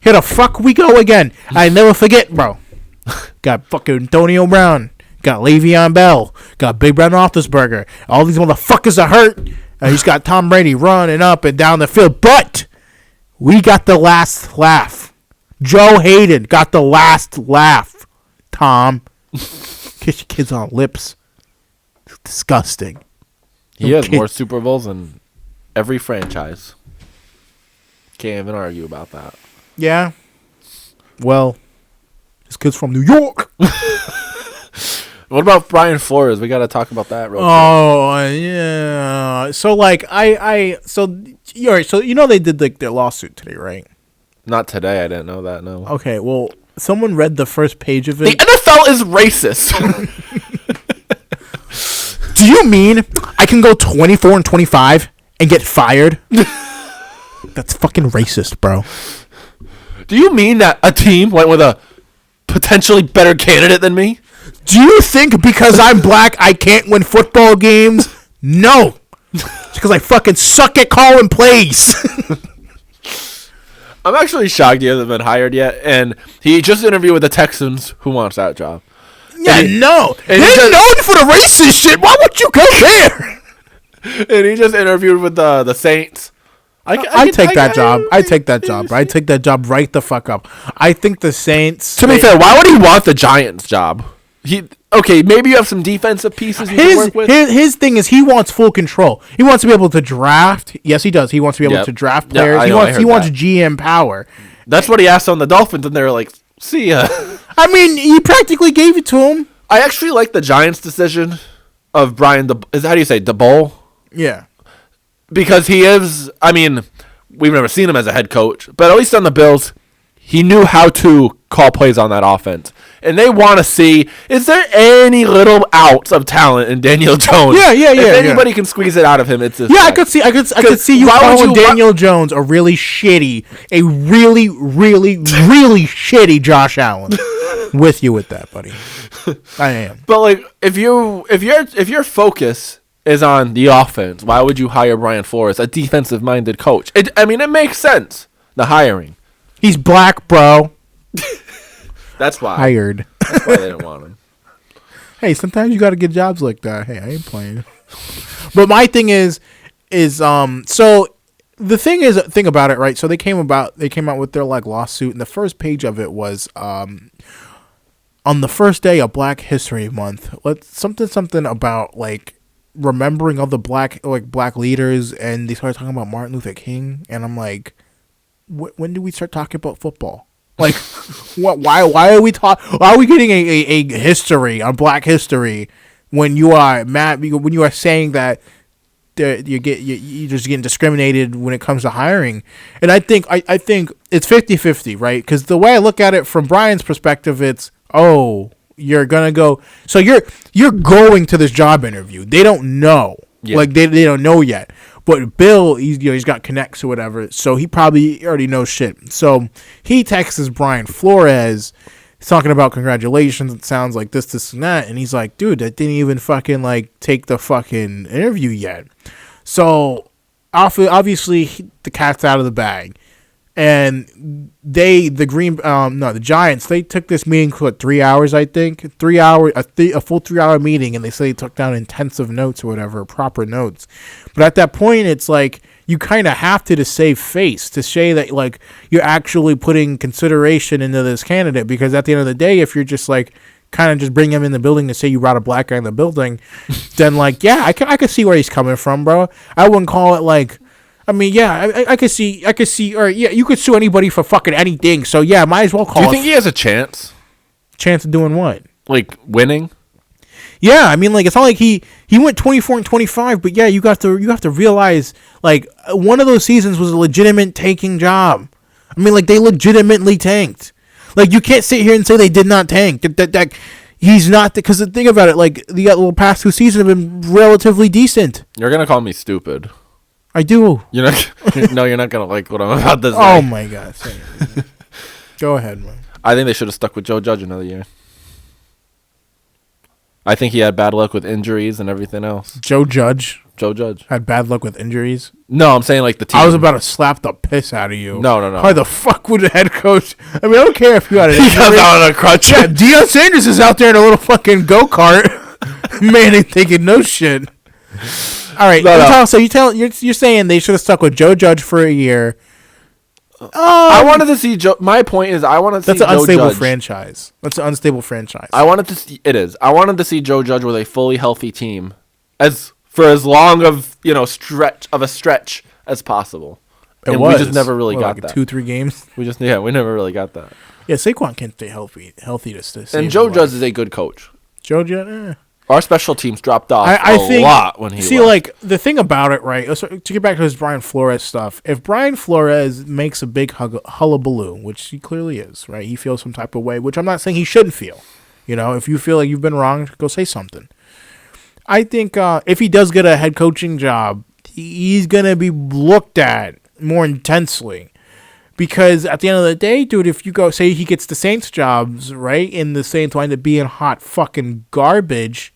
Speaker 2: Here the fuck we go again. I never forget, bro. Got fucking Antonio Brown. Got Le'Veon Bell. Got Big Ben Roethlisberger. All these motherfuckers are hurt. He's got Tom Brady running up and down the field. But we got the last laugh. Joe Hayden got the last laugh. Tom. Kiss your kids on lips. It's disgusting.
Speaker 1: He has more Super Bowls than every franchise. Can't even argue about that.
Speaker 2: Yeah. Well, this kid's from New York.
Speaker 1: What about Brian Flores? We got to talk about that real quick.
Speaker 2: Oh, yeah. So, like, so they did, like, their lawsuit today, right?
Speaker 1: Not today. I didn't know that, no.
Speaker 2: Okay, well, someone read the first page of
Speaker 1: The
Speaker 2: it.
Speaker 1: NFL is racist.
Speaker 2: Do you mean I can go 24-25 and get fired? That's fucking racist, bro.
Speaker 1: Do you mean that a team went with a potentially better candidate than me?
Speaker 2: Do you think because I'm black I can't win football games? No. It's because I fucking suck at calling plays.
Speaker 1: I'm actually shocked he hasn't been hired yet, and he just interviewed with the Texans. Who wants that job?
Speaker 2: Yeah, no.
Speaker 1: And
Speaker 2: They're known for the racist shit. Why would you go there?
Speaker 1: And he just interviewed with the Saints.
Speaker 2: I take that job. I take that job. I take that job right the fuck up. I think the Saints.
Speaker 1: To be fair, why would he want the Giants job? Maybe you have some defensive pieces you can work with.
Speaker 2: His thing is he wants full control. He wants to be able to draft. Yes, he does. He wants to be able to draft players. He wants GM power.
Speaker 1: That's what he asked on the Dolphins, and they were like, "See ya."
Speaker 2: I mean, he practically gave it to him.
Speaker 1: I actually like the Giants' decision of Brian. How do you say DeBoll?
Speaker 2: Yeah.
Speaker 1: Because he is. I mean, we've never seen him as a head coach, but at least on the Bills, he knew how to call plays on that offense. And they want to see, is there any little ounce of talent in Daniel Jones?
Speaker 2: Yeah.
Speaker 1: If anybody can squeeze it out of him, it's this guy.
Speaker 2: I could see you calling Daniel Jones a really shitty, really shitty Josh Allen. With you with that, buddy. I am.
Speaker 1: But like, if your focus is on the offense, why would you hire Brian Flores, a defensive-minded coach? It makes sense. The hiring.
Speaker 2: He's black, bro.
Speaker 1: That's why.
Speaker 2: Hired.
Speaker 1: That's why they didn't want him.
Speaker 2: Hey, sometimes you got to get jobs like that. Hey, I ain't playing. But my thing is so the thing about it, right? So they came out with their like lawsuit, and the first page of it was on the first day of Black History Month. Something about like remembering all the black leaders, and they started talking about Martin Luther King, and I'm like, when do we start talking about football? Like, what? Why are we Why are we getting a history on Black History when you are mad? When you are saying that you're just getting discriminated when it comes to hiring? And I think it's 50-50, right? Because the way I look at it from Brian's perspective, it's you're gonna go. So you're going to this job interview. They don't know. Yeah. Like they don't know yet. But Bill, he's got connects or whatever, so he probably already knows shit. So he texts Brian Flores, talking about congratulations. It sounds like this, and that, and he's like, dude, that didn't even fucking like take the fucking interview yet. So obviously the cat's out of the bag. And the Giants, they took this meeting for 3 hours, I think. 3 hours, a full 3 hour meeting, and they say they took down intensive notes or whatever, proper notes. But at that point, it's like you kind of have to save face, to say that like you're actually putting consideration into this candidate, because at the end of the day, if you're just like kind of just bring him in the building to say you brought a black guy in the building, then like, yeah, I could see where he's coming from, bro. I wouldn't call it like, I mean, yeah, I could see, or yeah, you could sue anybody for fucking anything. So yeah, might as well call.
Speaker 1: Do you think he has a chance?
Speaker 2: Chance of doing what?
Speaker 1: Like winning?
Speaker 2: Yeah, I mean, like it's not like he went 24-25, but yeah, you have to realize like one of those seasons was a legitimate tanking job. I mean, like they legitimately tanked. Like you can't sit here and say they did not tank. That he's not, because the thing about it, like the little past 2 seasons have been relatively decent.
Speaker 1: You're gonna call me stupid.
Speaker 2: I do.
Speaker 1: You're not gonna like what I'm about to say.
Speaker 2: Oh my god! Go ahead, man.
Speaker 1: I think they should have stuck with Joe Judge another year. I think he had bad luck with injuries and everything else.
Speaker 2: Joe Judge
Speaker 1: had
Speaker 2: bad luck with injuries.
Speaker 1: No, I'm saying like the team.
Speaker 2: I was about to slap the piss out of you.
Speaker 1: No.
Speaker 2: Why the fuck would the head coach? I mean, I don't care if you had an injury.
Speaker 1: He comes out on a crutch.
Speaker 2: Yeah, Deion Sanders is out there in a little fucking go-kart. Man ain't thinking no shit. All right, no. So you're saying they should have stuck with Joe Judge for a year.
Speaker 1: I wanted to see Joe. My point is, I wanted to see Joe Judge.
Speaker 2: That's an unstable franchise. That's an unstable franchise.
Speaker 1: I wanted to see it is. I wanted to see Joe Judge with a fully healthy team, for as long of stretch as possible. We just never really got that.
Speaker 2: 2-3 games.
Speaker 1: We never really got that.
Speaker 2: Yeah, Saquon can't stay healthy to stay.
Speaker 1: And Joe Judge is a good coach.
Speaker 2: Joe Judge.
Speaker 1: Our special teams dropped off a lot when he left.
Speaker 2: Like, the thing about it, right, so to get back to his Brian Flores stuff, if Brian Flores makes a big hullabaloo, which he clearly is, right, he feels some type of way, which I'm not saying he shouldn't feel. If you feel like you've been wrong, go say something. I think if he does get a head coaching job, he's going to be looked at more intensely. Because at the end of the day, dude, if you go, say he gets the Saints jobs, right, and the Saints wind up being hot fucking garbage,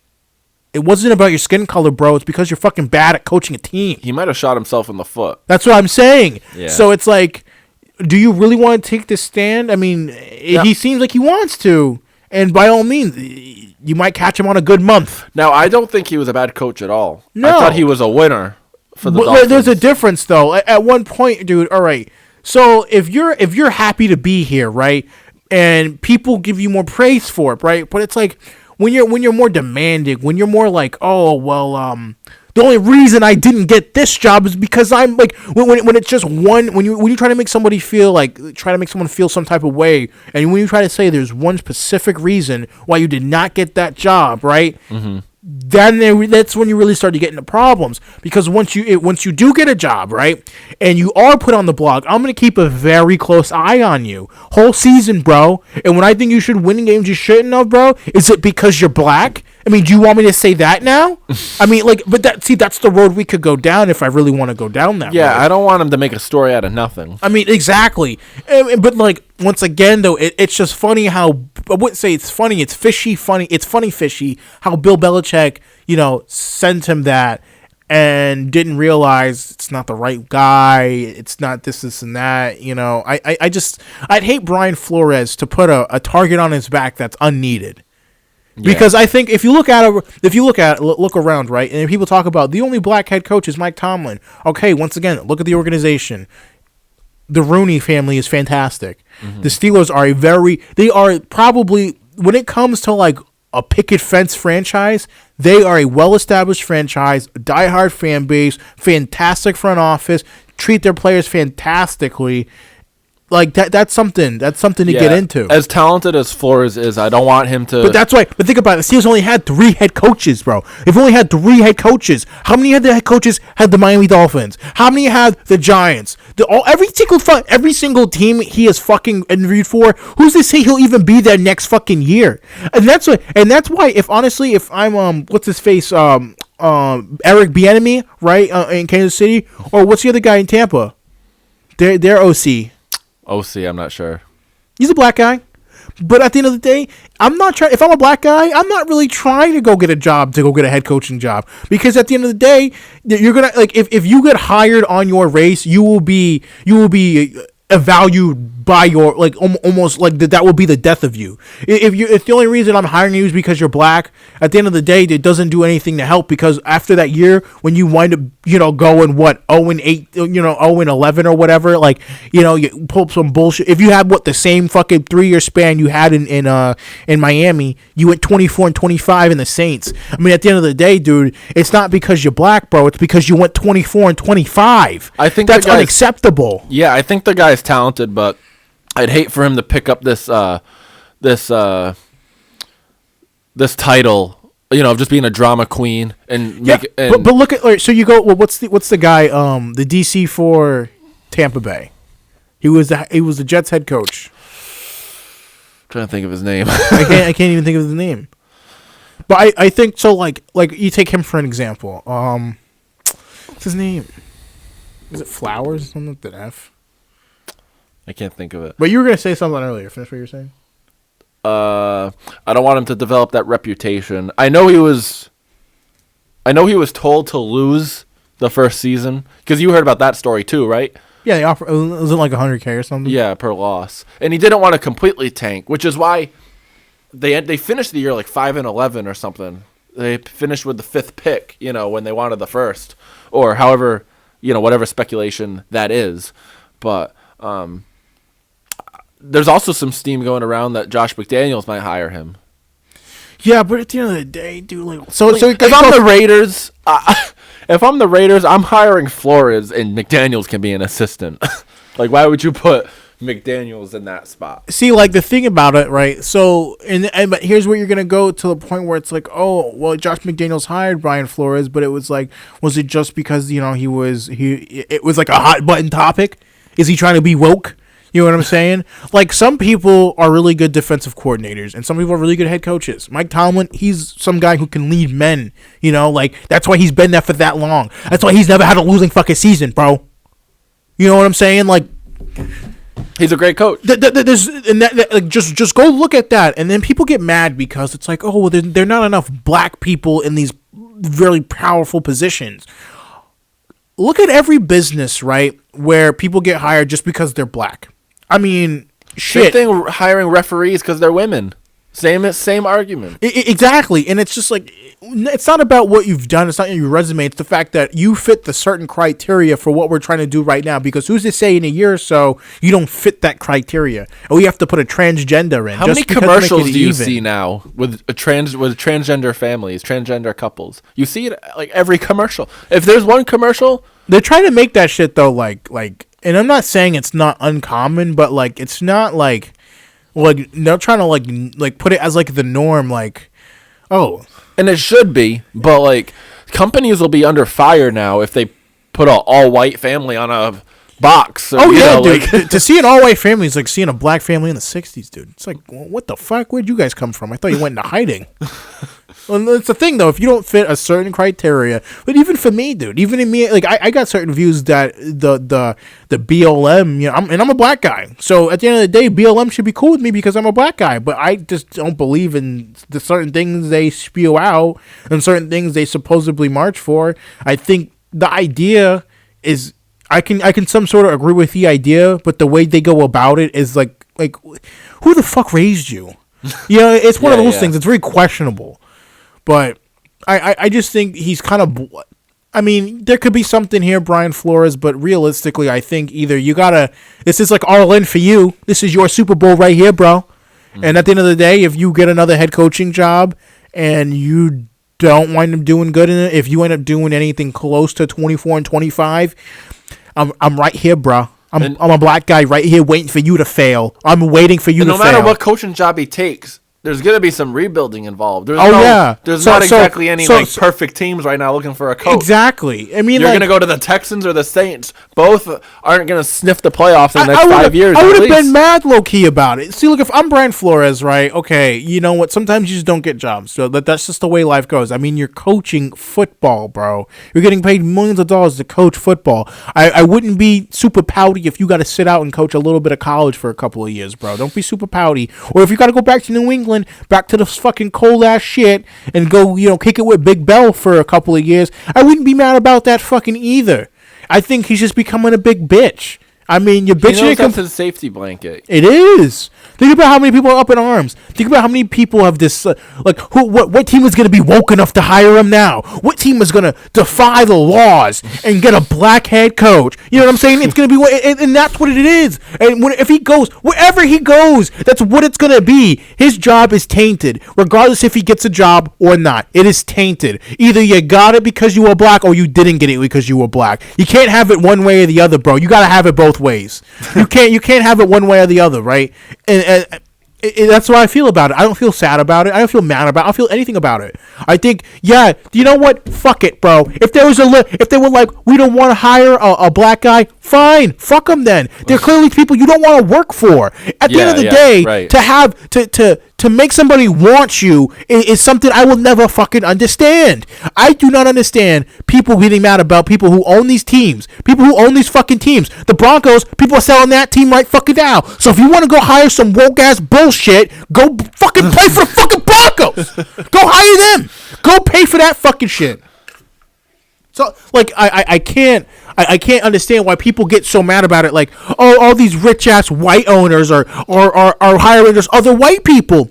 Speaker 2: it wasn't about your skin color, bro. It's because you're fucking bad at coaching a team.
Speaker 1: He might have shot himself in the foot.
Speaker 2: That's what I'm saying.
Speaker 1: Yeah.
Speaker 2: So it's like, do you really want to take this stand? I mean, he seems like he wants to. And by all means, you might catch him on a good month.
Speaker 1: Now, I don't think he was a bad coach at all.
Speaker 2: No.
Speaker 1: I thought he was a winner for the Dolphins.
Speaker 2: There's a difference, though. At one point, dude, all right. So if you're happy to be here, right, and people give you more praise for it, right, but it's like when you're more demanding, when you're more like, oh well, the only reason I didn't get this job is because I'm like when it's just one, when you try to make somebody feel like someone feel some type of way, and when you try to say there's one specific reason why you did not get that job, right. Mm-hmm. Then that's when you really start to get into problems, because once you do get a job, right, and you are put on the block, I'm going to keep a very close eye on you whole season, bro. And when I think you should win games you shouldn't have, bro, is it because you're black? I mean, do you want me to say that now? I mean, like, but that's the road we could go down if I really want to go down that road.
Speaker 1: Yeah, I don't want him to make a story out of nothing.
Speaker 2: I mean, exactly. But, like, once again, though, it's just funny how, I wouldn't say it's funny, it's fishy funny, it's funny fishy how Bill Belichick, sent him that and didn't realize it's not the right guy, it's not this and that, I'd hate Brian Flores to put a target on his back that's unneeded. Yeah. Because I think if you look around, right, and people talk about the only black head coach is Mike Tomlin. Okay, once again, look at the organization. The Rooney family is fantastic. Mm-hmm. The Steelers they are probably, when it comes to like a picket fence franchise, they are a well-established franchise, diehard fan base, fantastic front office, treat their players fantastically. Like that's something to get into.
Speaker 1: As talented as Flores is, I don't want him to.
Speaker 2: But that's why. But think about it. The Steelers only had 3 head coaches, bro. They've only had 3 head coaches. How many of the head coaches had the Miami Dolphins? How many had the Giants? Every single team he has fucking interviewed for. Who's to say he'll even be there next fucking year? And that's why. If I'm what's his face Eric Bieniemy, right, in Kansas City, or what's the other guy in Tampa? Their OC.
Speaker 1: I'm not sure.
Speaker 2: He's a black guy. But at the end of the day, I'm not trying. If I'm a black guy, I'm not really trying to go get a job, to go get a head coaching job, because at the end of the day, you're gonna if you get hired on your race, you will be valued by your almost like that will be the death of you. If the only reason I'm hiring you is because you're black, at the end of the day, it doesn't do anything to help, because after that year, when you wind up going 0-8, 0-11 or whatever, you pull up some bullshit. If you had the same fucking 3-year span you had in Miami, you went 24-25 in the Saints. I mean, at the end of the day, dude, it's not because you're black, bro. It's because you went 24-25.
Speaker 1: I think
Speaker 2: that's unacceptable.
Speaker 1: Yeah, I think the guy's talented, but I'd hate for him to pick up this title, of just being a drama queen and make it. And
Speaker 2: but look at so you go. Well, what's the guy? The DC for Tampa Bay. He was the Jets head coach.
Speaker 1: I'm trying to think of his name.
Speaker 2: I can't even think of his name. But I think so. Like you take him for an example. What's his name? Is it Flowers? Something with an F.
Speaker 1: I can't think of it.
Speaker 2: But you were gonna say something earlier. Finish what you were saying.
Speaker 1: I don't want him to develop that reputation. I know he was told to lose the first season, because you heard about that story too, right?
Speaker 2: Yeah, they offer. Was it like $100K or something?
Speaker 1: Yeah, per loss, and he didn't want to completely tank, which is why they finished the year like 5-11 or something. They finished with the 5th pick, when they wanted the first, or however, whatever speculation that is, but. There's also some steam going around that Josh McDaniels might hire him.
Speaker 2: Yeah, but at the end of the day, dude,
Speaker 1: so if I'm the Raiders, I'm hiring Flores, and McDaniels can be an assistant. Why would you put McDaniels in that spot?
Speaker 2: See, the thing about it, right? So, but here's where you're gonna go to the point where it's like, oh, well, Josh McDaniels hired Brian Flores, but it was was it just because it was like a hot button topic? Is he trying to be woke? You know what I'm saying? Some people are really good defensive coordinators, and some people are really good head coaches. Mike Tomlin, he's some guy who can lead men. That's why he's been there for that long. That's why he's never had a losing fucking season, bro. You know what I'm saying?
Speaker 1: He's a great coach.
Speaker 2: Just go look at that, and then people get mad because it's like, oh, well, there are not enough black people in these really powerful positions. Look at every business, right, where people get hired just because they're black. I mean, shit.
Speaker 1: Same thing hiring referees because they're women. Same argument.
Speaker 2: Exactly. And it's just it's not about what you've done. It's not your resume. It's the fact that you fit the certain criteria for what we're trying to do right now. Because who's to say in a year or so you don't fit that criteria? And we have to put a transgender in.
Speaker 1: How many commercials do you see now with transgender families, transgender couples? You see it every commercial. If there's one commercial,
Speaker 2: they're trying to make that shit though and I'm not saying it's not uncommon, but it's not they're trying to put it as the norm,
Speaker 1: and it should be, but companies will be under fire now if they put an all white family on a box.
Speaker 2: Dude. To see an all white family is like seeing a black family in the '60s, dude. It's what the fuck? Where'd you guys come from? I thought you went into hiding. Well, it's the thing though. If you don't fit a certain criteria, but even for me, dude, even in me, I got certain views that the BLM, I'm a black guy. So at the end of the day, BLM should be cool with me because I'm a black guy. But I just don't believe in the certain things they spew out and certain things they supposedly march for. I think the idea is I can some sort of agree with the idea, but the way they go about it is like who the fuck raised you? It's one of those things. It's very questionable. But I just think he's kind of... I mean, there could be something here, Brian Flores, but realistically, I think either you gotta... This is all in for you. This is your Super Bowl right here, bro. Mm-hmm. And at the end of the day, if you get another head coaching job and you don't wind up doing good in it, if you end up doing anything close to 24-25, I'm right here, bro. I'm a black guy right here waiting for you to fail. I'm waiting for you to fail.
Speaker 1: No matter what coaching job he takes, there's going to be some rebuilding involved. There's
Speaker 2: There's
Speaker 1: not exactly any perfect teams right now looking for a coach.
Speaker 2: Exactly. I mean,
Speaker 1: you're going to go to the Texans or the Saints. Both aren't going to sniff the playoffs in the next 5 years.
Speaker 2: I would have been mad low-key about it. See, look, if I'm Brian Flores, right, okay, you know what? Sometimes you just don't get jobs. So that's just the way life goes. I mean, you're coaching football, bro. You're getting paid millions of dollars to coach football. I wouldn't be super pouty if you got to sit out and coach a little bit of college for a couple of years, bro. Don't be super pouty. Or if you got to go back to New England, back to the fucking cold ass shit, and go, kick it with Big Bell for a couple of years, I wouldn't be mad about that fucking either. I think he's just becoming a big bitch. I mean, you're bitching.
Speaker 1: That's his safety blanket.
Speaker 2: It is. Think about how many people are up in arms. Think about how many people have this. What team is going to be woke enough to hire him now? What team is going to defy the laws and get a black head coach? You know what I'm saying? It's going to be, and that's what it is. And if he goes wherever he goes, that's what it's going to be. His job is tainted, regardless if he gets a job or not. It is tainted. Either you got it because you were black, or you didn't get it because you were black. You can't have it one way or the other, bro. You got to have it both ways. You can't have it one way or the other, right? And that's what I feel about it. I don't feel sad about it. I don't feel mad about it. I don't feel anything about it. I think, yeah, you know what? Fuck it, bro. If they were like, we don't want to hire a black guy, fine. Fuck them then. They're clearly people you don't want to work for. At the end of the day, right, to make somebody want you is something I will never fucking understand. I do not understand people getting mad about people who own these teams. People who own these fucking teams. The Broncos, people are selling that team right fucking now. So if you want to go hire some woke ass bullshit, go fucking play for the fucking Broncos. Go hire them. Go pay for that fucking shit. So, like, I can't understand why people get so mad about it. Like, oh, all these rich ass white owners are hiring those other white people.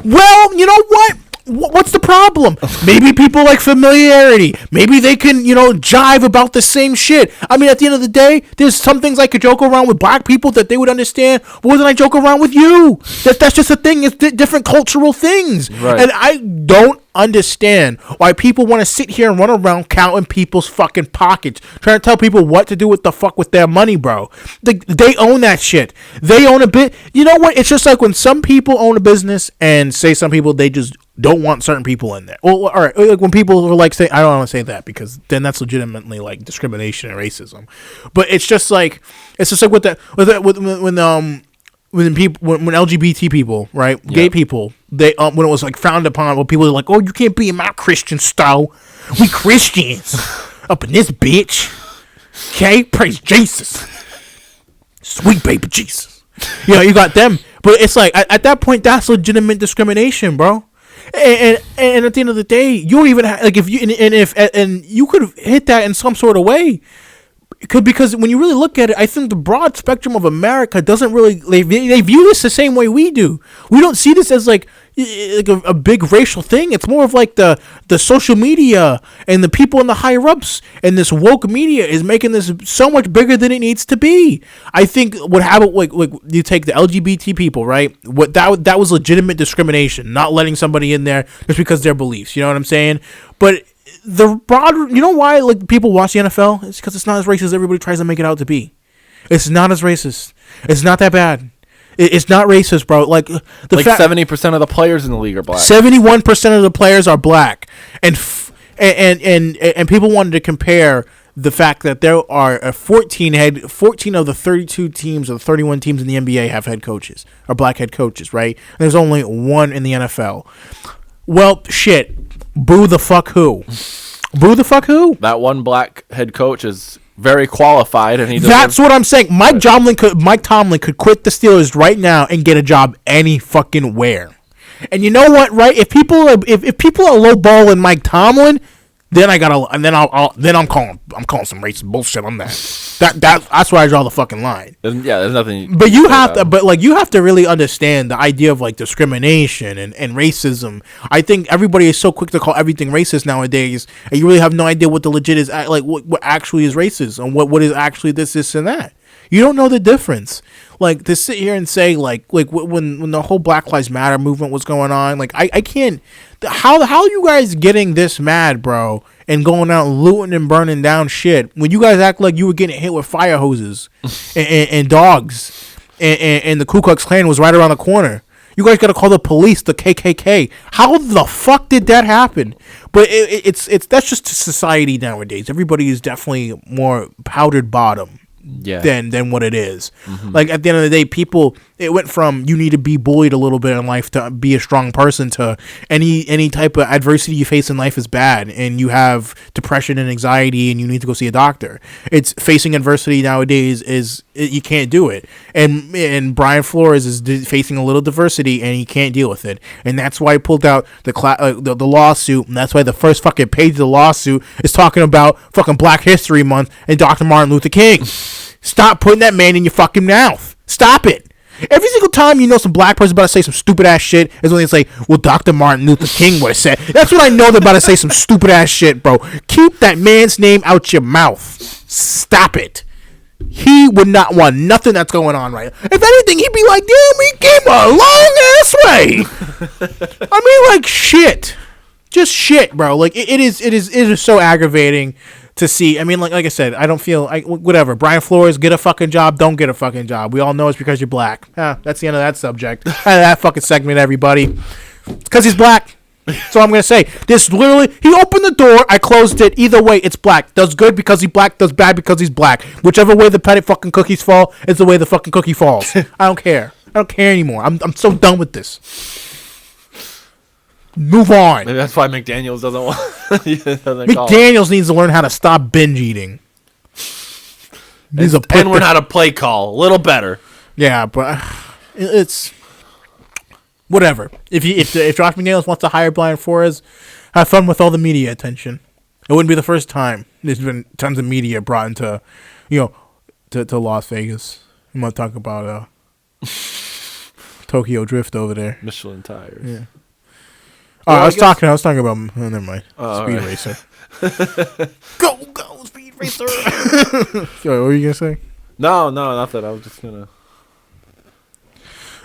Speaker 2: Well, you know what? What's the problem? Maybe people like familiarity. Maybe they can, jive about the same shit. I mean, at the end of the day, there's some things I could joke around with black people that they would understand more than I joke around with you. That's just a thing. It's different cultural things. Right. And I don't understand why people want to sit here and run around counting people's fucking pockets, trying to tell people what to do with the fuck with their money, bro. They own that shit. They own a bit. You know what? It's just like when some people own a business and say some people they just don't want certain people in there. Well, all right, like when people are like say, I don't want to say that because then that's legitimately like discrimination and racism. But it's just like with that when LGBT people, right, yep, gay people, they when it was like frowned upon, when people were like, oh, you can't be in my Christian style. We Christians up in this bitch. Okay, praise Jesus, sweet baby Jesus. You got them, but it's like at that point that's legitimate discrimination, bro. And at the end of the day, you don't even like if you and you could hit that in some sort of way. Because when you really look at it, I think the broad spectrum of America doesn't really they view this the same way we do. We don't see this as like a big racial thing. It's more of like the social media and the people in the higher ups and this woke media is making this so much bigger than it needs to be. I think what happened, like you take the LGBT people, right? What that was legitimate discrimination, not letting somebody in there just because of their beliefs. You know what I'm saying? But the broad, you know why like people watch the NFL? It's because it's not as racist as everybody tries to make it out to be. It's not as racist. It's not that bad. It's not racist, bro. Like
Speaker 1: 70% of the players in the league are black.
Speaker 2: 71% of the players are black, and people wanted to compare the fact that there are 14 of the 32 teams or the 31 teams in the NBA have head coaches, or black head coaches, right? And there's only one in the NFL. Well, shit. Boo the fuck who? Boo the fuck who?
Speaker 1: That one black head coach is very qualified, and
Speaker 2: that's what I'm saying. Mike Tomlin could quit the Steelers right now and get a job any fucking where. And you know what, right? If people are lowballing Mike Tomlin, then I'm calling some racist bullshit on that. That's where I draw the fucking line.
Speaker 1: There's nothing.
Speaker 2: But you have to really understand the idea of like discrimination and racism. I think everybody is so quick to call everything racist nowadays, and you really have no idea what the legit is, like what actually is racist and what is actually this and that. You don't know the difference. Like to sit here and say like when the whole Black Lives Matter movement was going on, like I can't. How are you guys getting this mad, bro? and going out looting and burning down shit. When you guys act like you were getting hit with fire hoses and dogs, and the Ku Klux Klan was right around the corner. You guys got to call the police, the KKK. How the fuck did that happen? But it's that's just society nowadays. Everybody is definitely more powdered bottom. Than what it is. Mm-hmm. Like at the end of the day, people, it went from you need to be bullied a little bit in life to be a strong person to any type of adversity you face in life is bad and you have depression and anxiety and you need to go see a doctor. It's facing adversity nowadays you can't do it. And Brian Flores is facing a little diversity and he can't deal with it. And that's why he pulled out the lawsuit, and that's why the first fucking page of the lawsuit is talking about fucking Black History Month and Dr. Martin Luther King. Stop putting that man in your fucking mouth. Stop it. Every single time you know some black person about to say some stupid ass shit is when they say, well, Dr. Martin Luther King would have said. That's when I know they're about to say some stupid ass shit, bro. Keep that man's name out your mouth. Stop it. He would not want nothing that's going on right now. If anything, he'd be like, damn, he came a long ass way. I mean, like, shit. Just shit, bro. Like, it is so aggravating to see. I mean, like I said, I don't feel whatever. Brian Flores, get a fucking job, don't get a fucking job. We all know it's because you're black. That's the end of that subject. That fucking segment, everybody. It's because he's black. So I'm gonna say this. Literally, he opened the door, I closed it. Either way, it's black. Does good because he's black. Does bad because he's black. Whichever way the petty fucking cookies fall is the way the fucking cookie falls. I don't care. I don't care anymore. I'm so done with this. Move on.
Speaker 1: Maybe that's why McDaniels doesn't want.
Speaker 2: McDaniels needs to learn how to stop binge eating.
Speaker 1: And learn how to play call a little better.
Speaker 2: Yeah, but it's whatever. If Josh McDaniels wants to hire Brian Flores, have fun with all the media attention. It wouldn't be the first time there's been tons of media brought into, to Las Vegas. I'm gonna talk about Tokyo Drift over there.
Speaker 1: Michelin tires.
Speaker 2: Yeah. Well, I was talking about. Oh, never mind. Speed Racer. Go, Speed Racer. What were you gonna say?
Speaker 1: No, nothing. I was just gonna.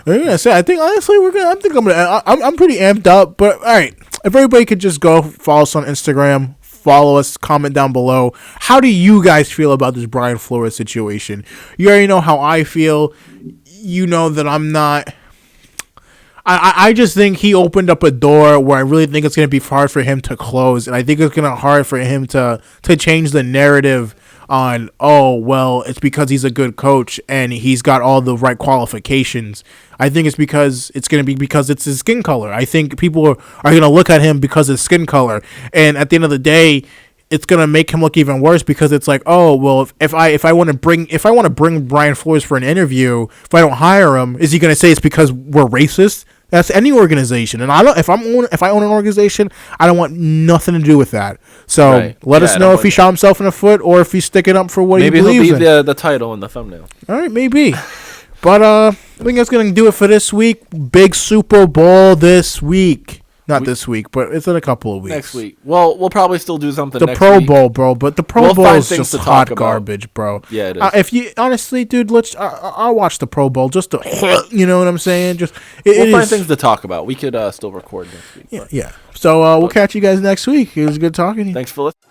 Speaker 2: I think honestly I'm pretty amped up. But all right, if everybody could just go follow us on Instagram, follow us, comment down below. How do you guys feel about this Brian Flores situation? You already know how I feel. You know that I'm not. I just think he opened up a door where I really think it's going to be hard for him to close. And I think it's going to be hard for him to change the narrative on, oh, well, it's because he's a good coach and he's got all the right qualifications. I think it's because it's his skin color. I think people are going to look at him because of his skin color. And at the end of the day, it's gonna make him look even worse because it's like, oh well, if I want to bring Brian Flores for an interview, if I don't hire him, is he gonna say it's because we're racist? That's any organization, and if I own an organization, I don't want nothing to do with that. So let us know if he shot himself in the foot or if he's sticking up for what he believes in.
Speaker 1: Maybe he'll be the title in the thumbnail.
Speaker 2: All right, maybe. But I think that's gonna do it for this week. Big Super Bowl this week. Not this week, but it's in a couple of weeks.
Speaker 1: Next week. Well, we'll probably still do something
Speaker 2: next week. The Pro Bowl, bro. But the Pro Bowl is just hot garbage, bro.
Speaker 1: Yeah, it is.
Speaker 2: If you honestly, dude, I'll watch the Pro Bowl just to, you know what I'm saying?
Speaker 1: We'll find things to talk about. We could still record next week.
Speaker 2: Yeah. So we'll catch you guys next week. It was good talking to you.
Speaker 1: Thanks for listening.